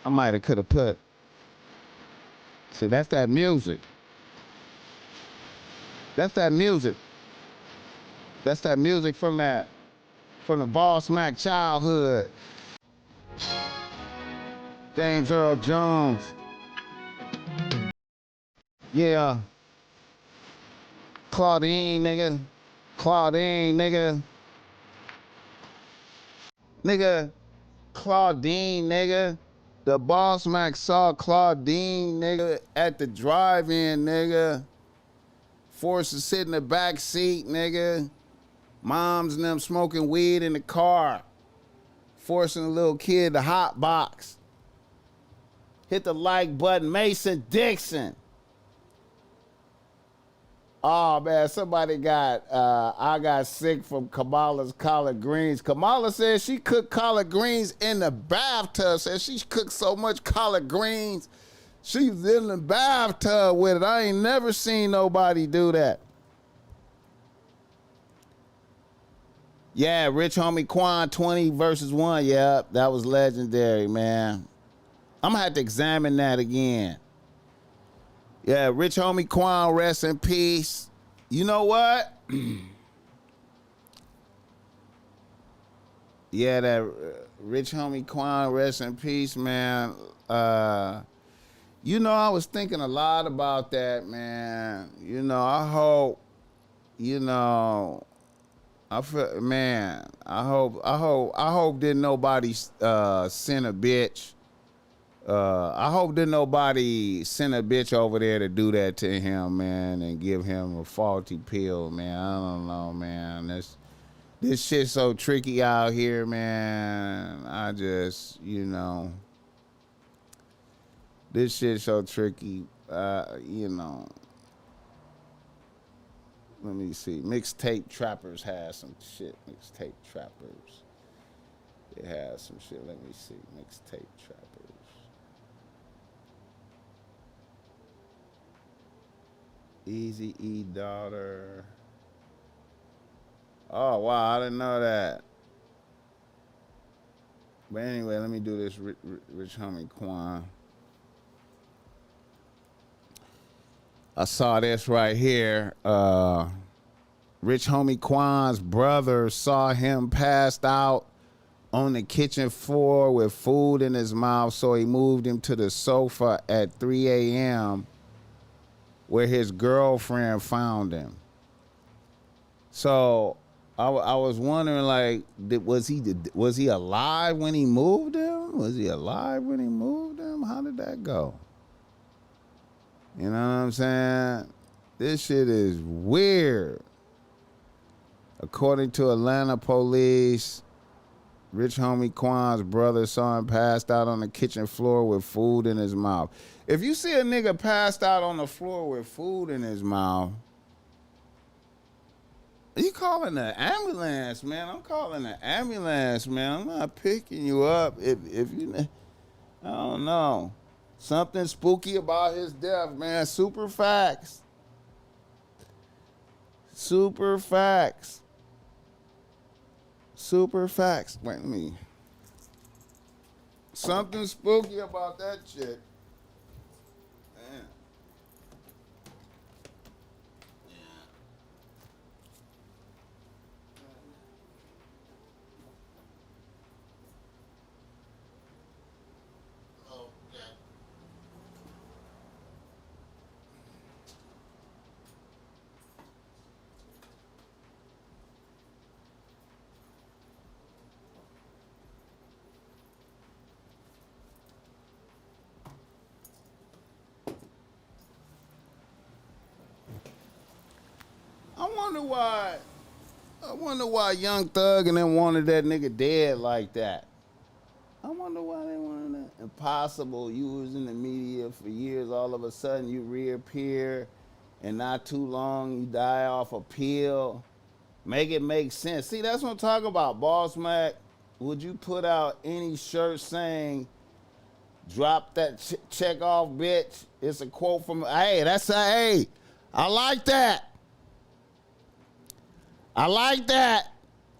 I might have could have put. See, that's that music. That's that music. That's that music from the BossMack childhood. James Earl Jones. Yeah. Claudine, nigga. Claudine, nigga. Nigga. Claudine, nigga. The BossMack saw Claudine, nigga, at the drive-in, nigga. Forced to sit in the back seat, nigga. Moms and them smoking weed in the car. Forcing a little kid to hot box. Hit the like button. Mason Dixon. Oh, man, somebody I got sick from Kamala's collard greens. Kamala said she cooked collard greens in the bathtub. Said she cooked so much collard greens, she was in the bathtub with it. I ain't never seen nobody do that. Yeah, Rich Homie Quan 20 versus 1. Yeah, that was legendary, man. I'm going to have to examine that again. Yeah, Rich Homie Quan, rest in peace. You know what? Yeah, that Rich Homie Quan, rest in peace, man. You know, I was thinking a lot about that, man. You know, I hope, you know, I feel, man, I hope didn't nobody send a bitch. I hope that nobody sent a bitch over there to do that to him, man, and give him a faulty pill, man. I don't know, man. This shit's so tricky out here, man. I just, you know, this shit's so tricky. You know, let me see. Mixtape Trappers has some shit. Mixtape Trappers. It has some shit. Let me see. Mixtape Trappers. Easy E daughter. Oh, wow, I didn't know that. But anyway, let me do this Rich Homie Quan. I saw this right here. Rich Homie Quan's brother saw him passed out on the kitchen floor with food in his mouth, so he moved him to the sofa at 3 a.m. where his girlfriend found him. So I was wondering, like, was he alive when he moved him? Was he alive when he moved him? How did that go? You know what I'm saying? This shit is weird. According to Atlanta police, Rich Homie Quan's brother saw him passed out on the kitchen floor with food in his mouth. If you see a nigga passed out on the floor with food in his mouth, you calling the ambulance, man. I'm calling the ambulance, man. I'm not picking you up if you, I don't know. Something spooky about his death, man. Super facts. Super facts. Super facts. Wait, let me. Something spooky about that shit. Man. wonder why Young Thug and them wanted that nigga dead like that. I wonder why they wanted that. Impossible. You was in the media for years. All of a sudden, you reappear, and not too long, you die off a pill. Make it make sense. See, that's what I'm talking about, BossMack. Would you put out any shirt saying, drop that check off, bitch? It's a quote from, hey, hey, I like that. I like that.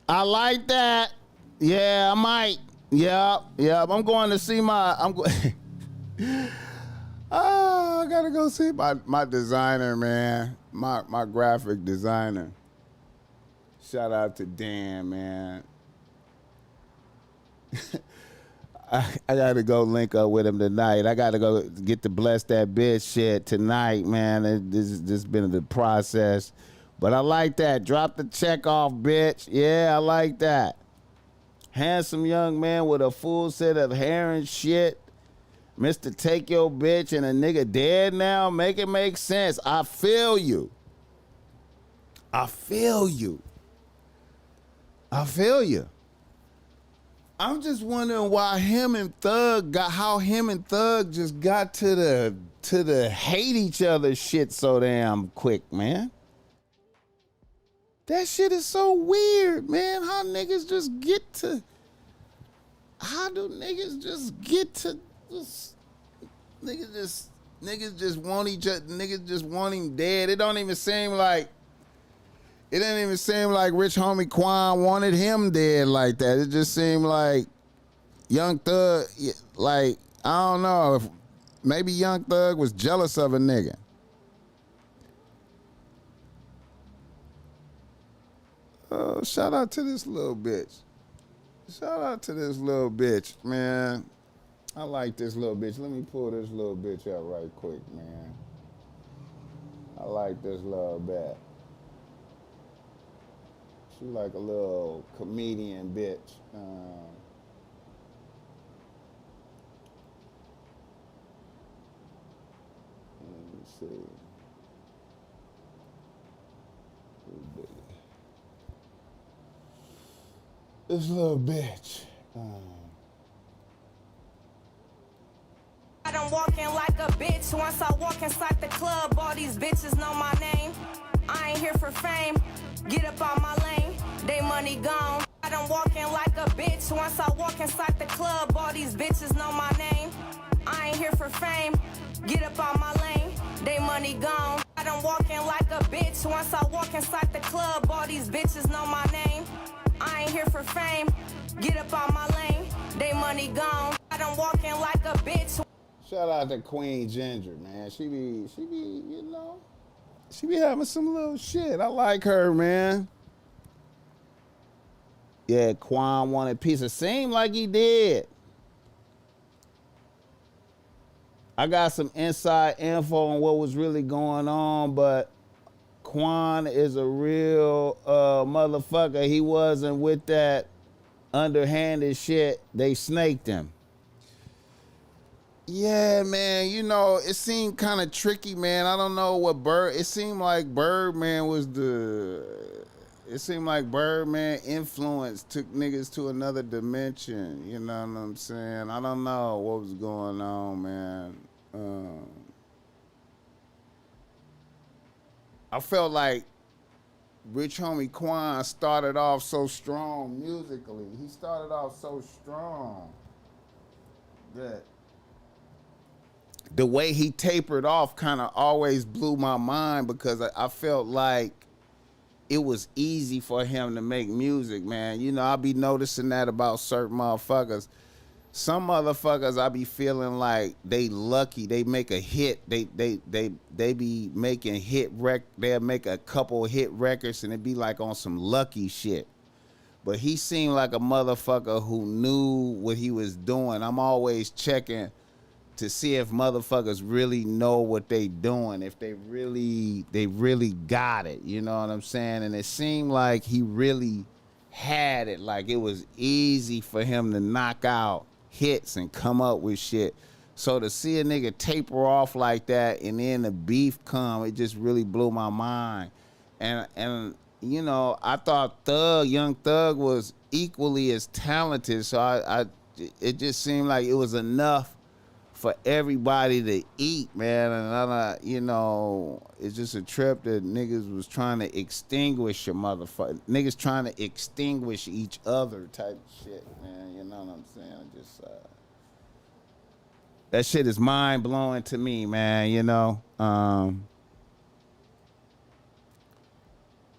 I like that. Yeah, I might. Yep. I'm going to see oh, I gotta go see my designer, man. My graphic designer. Shout out to Dan, man. I gotta go link up with him tonight. I gotta go get to bless that bitch shit tonight, man. This has been the process. But I like that. Drop the check off, bitch. Yeah, I like that. Handsome young man with a full set of hair and shit. Mr. Take Your Bitch and a nigga dead now. Make it make sense. I feel you. I'm just wondering why him and Thug just got to the hate each other shit so damn quick, man. That shit is so weird, man. How do niggas just get to this? Niggas just want each other. Niggas just want him dead. It don't even seem like rich homie Quan wanted him dead like that. It just seemed like Young Thug, like, I don't know, if maybe Young Thug was jealous of a nigga. Oh, shout out to this little bitch. Man. I like this little bitch. Let me pull this little bitch up right quick, man. I like this little bitch. She like a little comedian bitch. Let me see. This little bitch. I'm walking like a bitch. Once I walk inside the club, all these bitches know my name. I ain't here for fame. Get up on my lane. They money gone. I'm walking like a bitch. Once I walk inside the club, all these bitches know my name. I ain't here for fame. Get up on my lane. They money gone. I'm walking like a bitch. Once I walk inside the club, all these bitches know my name. I ain't here for fame. Get up on my lane. They money gone. I'm walking like a bitch. Shout out to Queen Ginger, man. She be, you know, she be having some little shit. I like her, man. Yeah, Quan wanted peace. It seemed like he did. I got some inside info on what was really going on, but Quan is a real motherfucker. He wasn't with that underhanded shit. They snaked him. Yeah, man, you know, it seemed kind of tricky, man. I don't know what it seemed like Birdman influence took niggas to another dimension. You know what I'm saying? I don't know what was going on, man. I felt like Rich Homie Quan started off so strong musically. He started off so strong that the way he tapered off kind of always blew my mind, because I felt like it was easy for him to make music, man. You know, I be noticing that about certain motherfuckers. Some motherfuckers I be feeling like they lucky. They make a hit. They be making they'll make a couple hit records and it be like on some lucky shit. But he seemed like a motherfucker who knew what he was doing. I'm always checking to see if motherfuckers really know what they doing, if they really got it, you know what I'm saying? And it seemed like he really had it, like it was easy for him to knock out hits and come up with shit. So to see a nigga taper off like that and then the beef come, it just really blew my mind. And you know, I thought Young Thug was equally as talented, so it just seemed like it was enough for everybody to eat, man. And you know, it's just a trip that niggas was trying to extinguish your motherfucker. Niggas trying to extinguish each other type shit, man. You know what I'm saying? Just that shit is mind blowing to me, man. You know,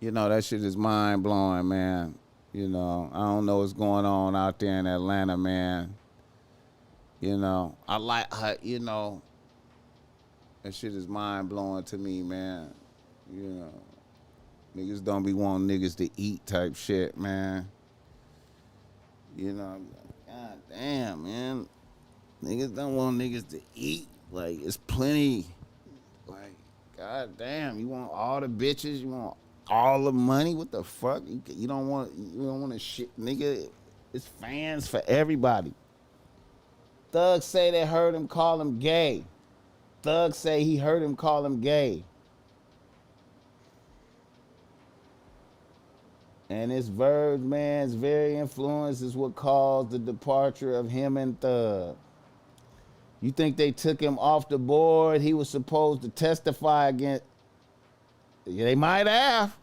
that shit is mind blowing, man. You know, I don't know what's going on out there in Atlanta, man. You know, I like her, you know, that shit is mind blowing to me, man. You know, niggas don't be wanting niggas to eat type shit, man. You know, god damn, man. Niggas don't want niggas to eat. Like, it's plenty. Like, god damn, you want all the bitches, you want all the money? What the fuck? You don't want to shit, nigga. It's fans for everybody. Thug say they heard him call him gay. Thug say he heard him call him gay. And his verbs, man's very influence is what caused the departure of him and Thug. You think they took him off the board? He was supposed to testify against. Yeah, they might have.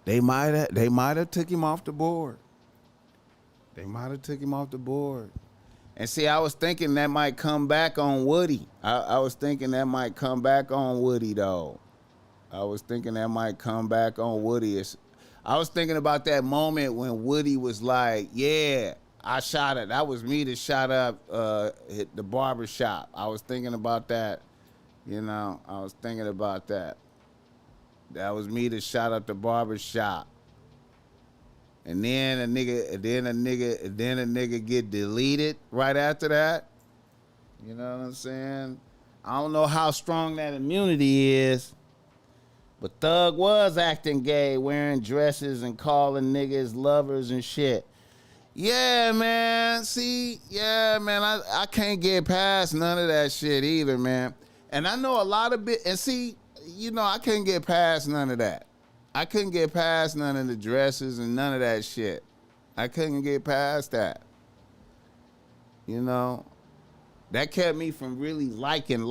They might have took him off the board. They might have took him off the board. And see, I was thinking that might come back on Woody. I was thinking that might come back on Woody, though. I was thinking that might come back on Woody. I was thinking about that moment when Woody was like, yeah, I shot it. That was me that shot up hit the barber shop. I was thinking about that. You know, I was thinking about that. That was me that shot up the barber shop. And then a nigga get deleted right after that. You know what I'm saying? I don't know how strong that immunity is, but Thug was acting gay, wearing dresses and calling niggas lovers and shit. Yeah, man. See, yeah, man. I can't get past none of that shit either, man. And I know a lot of and see, you know, I couldn't get past none of that. I couldn't get past none of the dresses and none of that shit. I couldn't get past that. You know, that kept me from really liking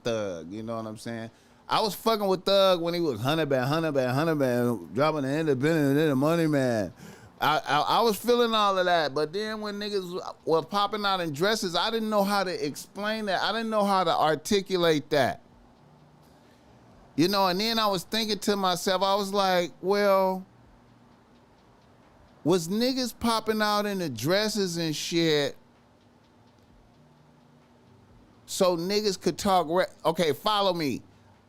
Thug. You know what I'm saying? I was fucking with Thug when he was 100 band, dropping the independent and then the money man. I was feeling all of that, but then when niggas were popping out in dresses, I didn't know how to explain that. I didn't know how to articulate that. You know, and then I was thinking to myself, I was like, well, was niggas popping out in the dresses and shit so niggas could talk? Okay, follow me.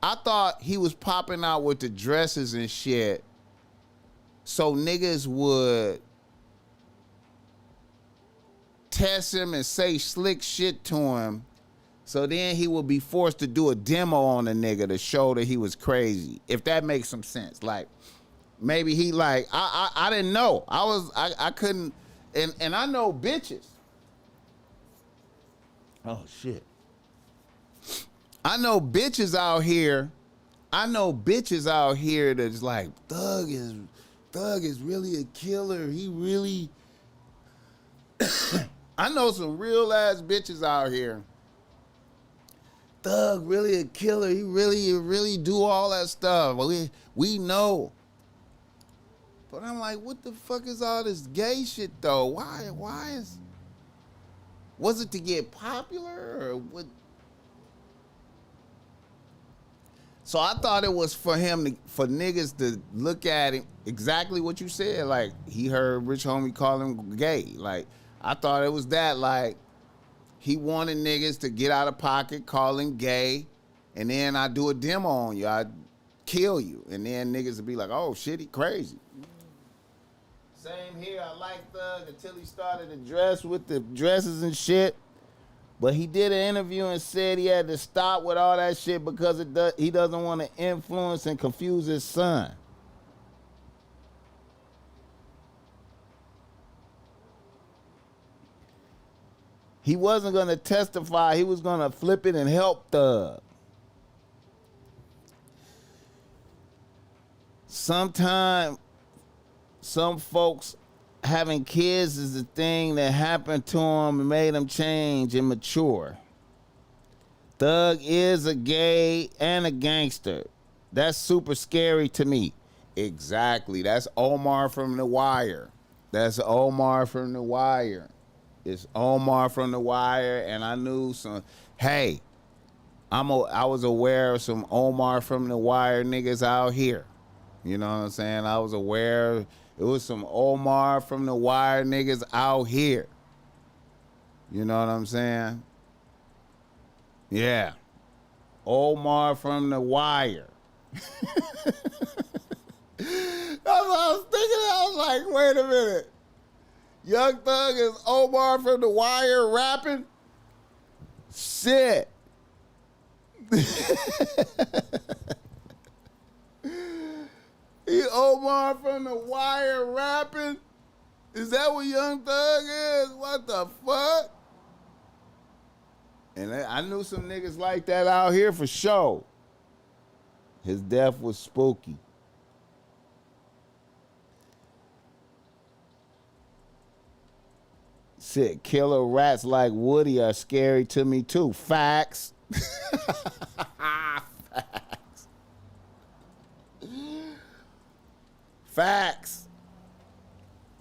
I thought he was popping out with the dresses and shit so niggas would test him and say slick shit to him. So then he would be forced to do a demo on a nigga to show that he was crazy. If that makes some sense. Like, maybe he like, I didn't know. I couldn't, and I know bitches. Oh shit. I know bitches out here that's like, Thug is really a killer. He really, I know some real ass bitches out here. Thug really a killer. He really do all that stuff. We know. But I'm like, what the fuck is all this gay shit though? Why was it to get popular or what? So I thought it was for niggas to look at him exactly what you said. Like, he heard Rich Homie call him gay. Like, I thought it was that, like, he wanted niggas to get out of pocket, call him gay, and then I do a demo on you. I kill you. And then niggas would be like, oh, shit, he crazy. Same here. I like Thug until he started to dress with the dresses and shit. But he did an interview and said he had to stop with all that shit because he doesn't want to influence and confuse his son. He wasn't going to testify. He was going to flip it and help Thug. sometimes some folks having kids is the thing that happened to them and made them change and mature. Thug is a gay and a gangster. That's super scary to me. Exactly. That's Omar from The Wire. That's Omar from The Wire. It's Omar from The Wire, and I knew some. Hey, I was aware of some Omar from The Wire niggas out here. You know what I'm saying? I was aware it was some Omar from The Wire niggas out here. You know what I'm saying? Yeah. Omar from The Wire. That's what I was thinking. I was like, wait a minute. Young Thug is Omar from The Wire rapping? Shit. He Omar from The Wire rapping? Is that what Young Thug is? What the fuck? And I knew some niggas like that out here for sure. His death was spooky. Shit, killer rats like Woody are scary to me too. Facts. Facts.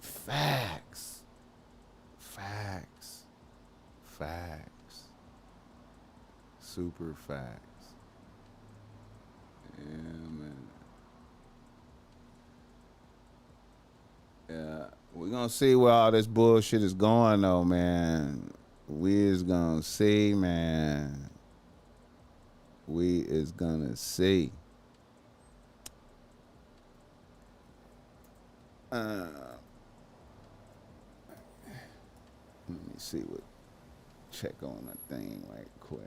Facts. Facts. Facts. Facts. Super facts. Yeah, man. Yeah, we're gonna see where all this bullshit is going though, man. We is gonna see, man. We is gonna see. Let me see what. Check on that thing right quick.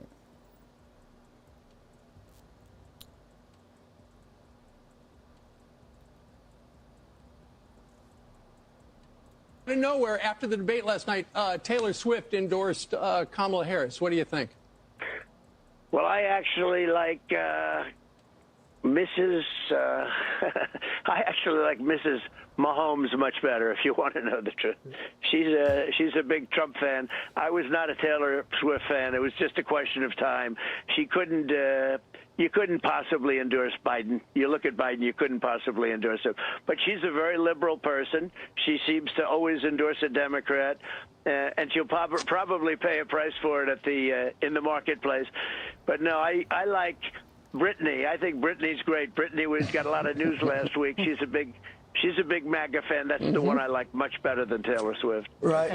Out of nowhere, after the debate last night, Taylor Swift endorsed Kamala Harris. What do you think? Well, I actually like Mrs. I actually like Mrs. Mahomes much better, if you want to know the truth. She's a big Trump fan. I was not a Taylor Swift fan. It was just a question of time. She couldn't. You couldn't possibly endorse Biden. You look at Biden, you couldn't possibly endorse him. But she's a very liberal person. She seems to always endorse a Democrat, and she'll probably pay a price for it at in the marketplace. But no, I like Brittany. I think Brittany's great. Brittany got a lot of news last week. She's a big MAGA fan. That's the one I like much better than Taylor Swift. Right.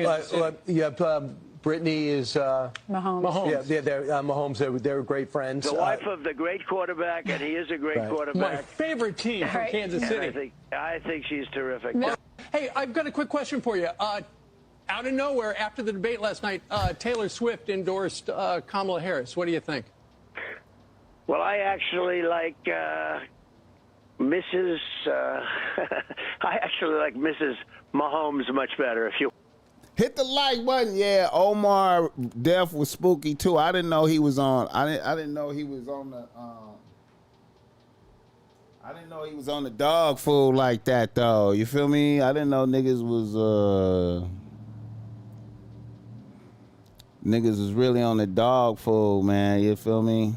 Brittany is Mahomes. Yeah, they're Mahomes. They're great friends. The wife of the great quarterback, and he is a great quarterback. My favorite team from Kansas City. I think she's terrific. Hey, I've got a quick question for you. Out of nowhere, after the debate last night, Taylor Swift endorsed Kamala Harris. What do you think? Well, I actually like Mrs. I actually like Mrs. Mahomes much better. If you hit the like button, yeah. Omar death was spooky too. I didn't know he was on. I didn't know he was on the. I didn't know he was on the dog food like that though. You feel me? I didn't know niggas was really on the dog food, man. You feel me?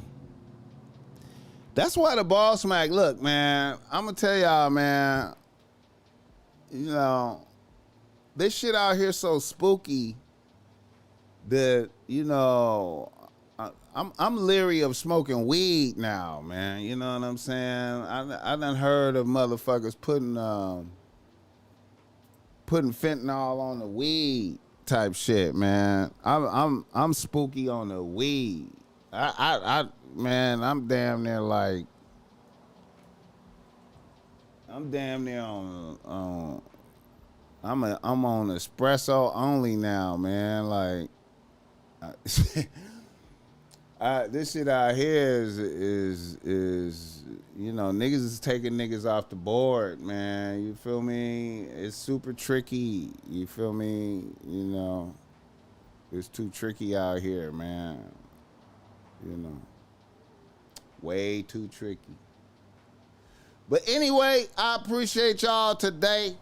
That's why the BossMack, look, man, I'm going to tell y'all, man, you know, this shit out here so spooky that, you know, I'm leery of smoking weed now, man. You know what I'm saying? I done heard of motherfuckers putting fentanyl on the weed type shit, man. I'm spooky on the weed. Man, I'm damn near like, I'm damn near on I'm on espresso only now, man. Like, this shit out here is you know, niggas is taking niggas off the board, man. You feel me? It's super tricky. You feel me? You know, it's too tricky out here, man. You know. Way too tricky. But anyway, I appreciate y'all today.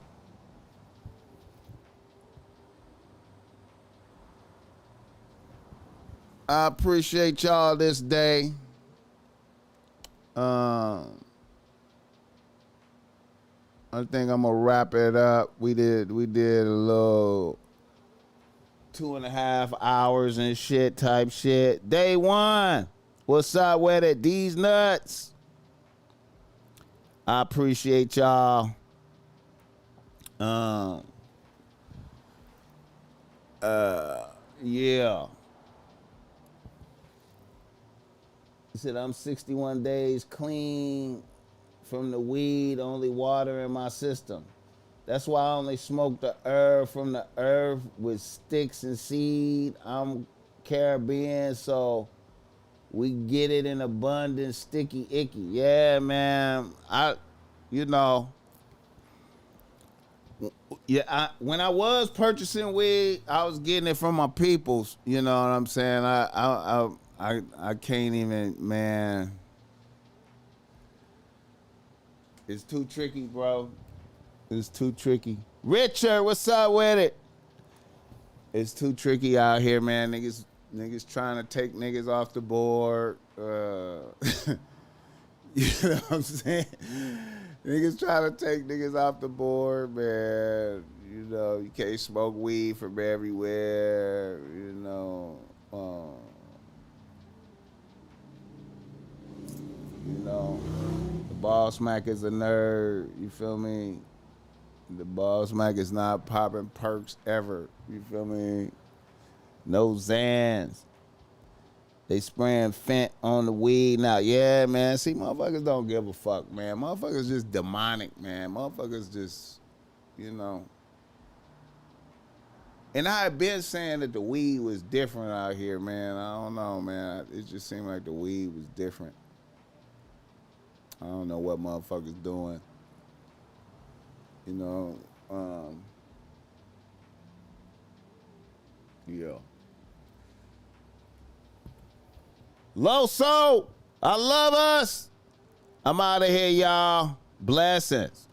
I appreciate y'all this day. I think I'm gonna wrap it up. We did a little 2.5 hours and shit type shit. Day one. What's up with it? These nuts. I appreciate y'all. Yeah. He said, I'm 61 days clean from the weed, only water in my system. That's why I only smoke the herb from the earth with sticks and seed. I'm Caribbean, so we get it in abundance, sticky icky. Yeah, man. When I was purchasing weed, I was getting it from my peoples. You know what I'm saying? I can't even, man. It's too tricky, bro. It's too tricky. Richard, what's up with it? It's too tricky out here, man. Niggas trying to take niggas off the board. You know what I'm saying? Niggas trying to take niggas off the board, man. You know, you can't smoke weed from everywhere. You know, the BossMack is a nerd. You feel me? The BossMack is not popping perks ever. You feel me? No Zans. They spraying Fent on the weed now. Yeah, man. See, motherfuckers don't give a fuck, man. Motherfuckers just demonic, man. Motherfuckers just, you know. And I had been saying that the weed was different out here, man. I don't know, man. It just seemed like the weed was different. I don't know what motherfuckers doing. You know, yeah. Loso, I love us. I'm out of here, y'all. Blessings.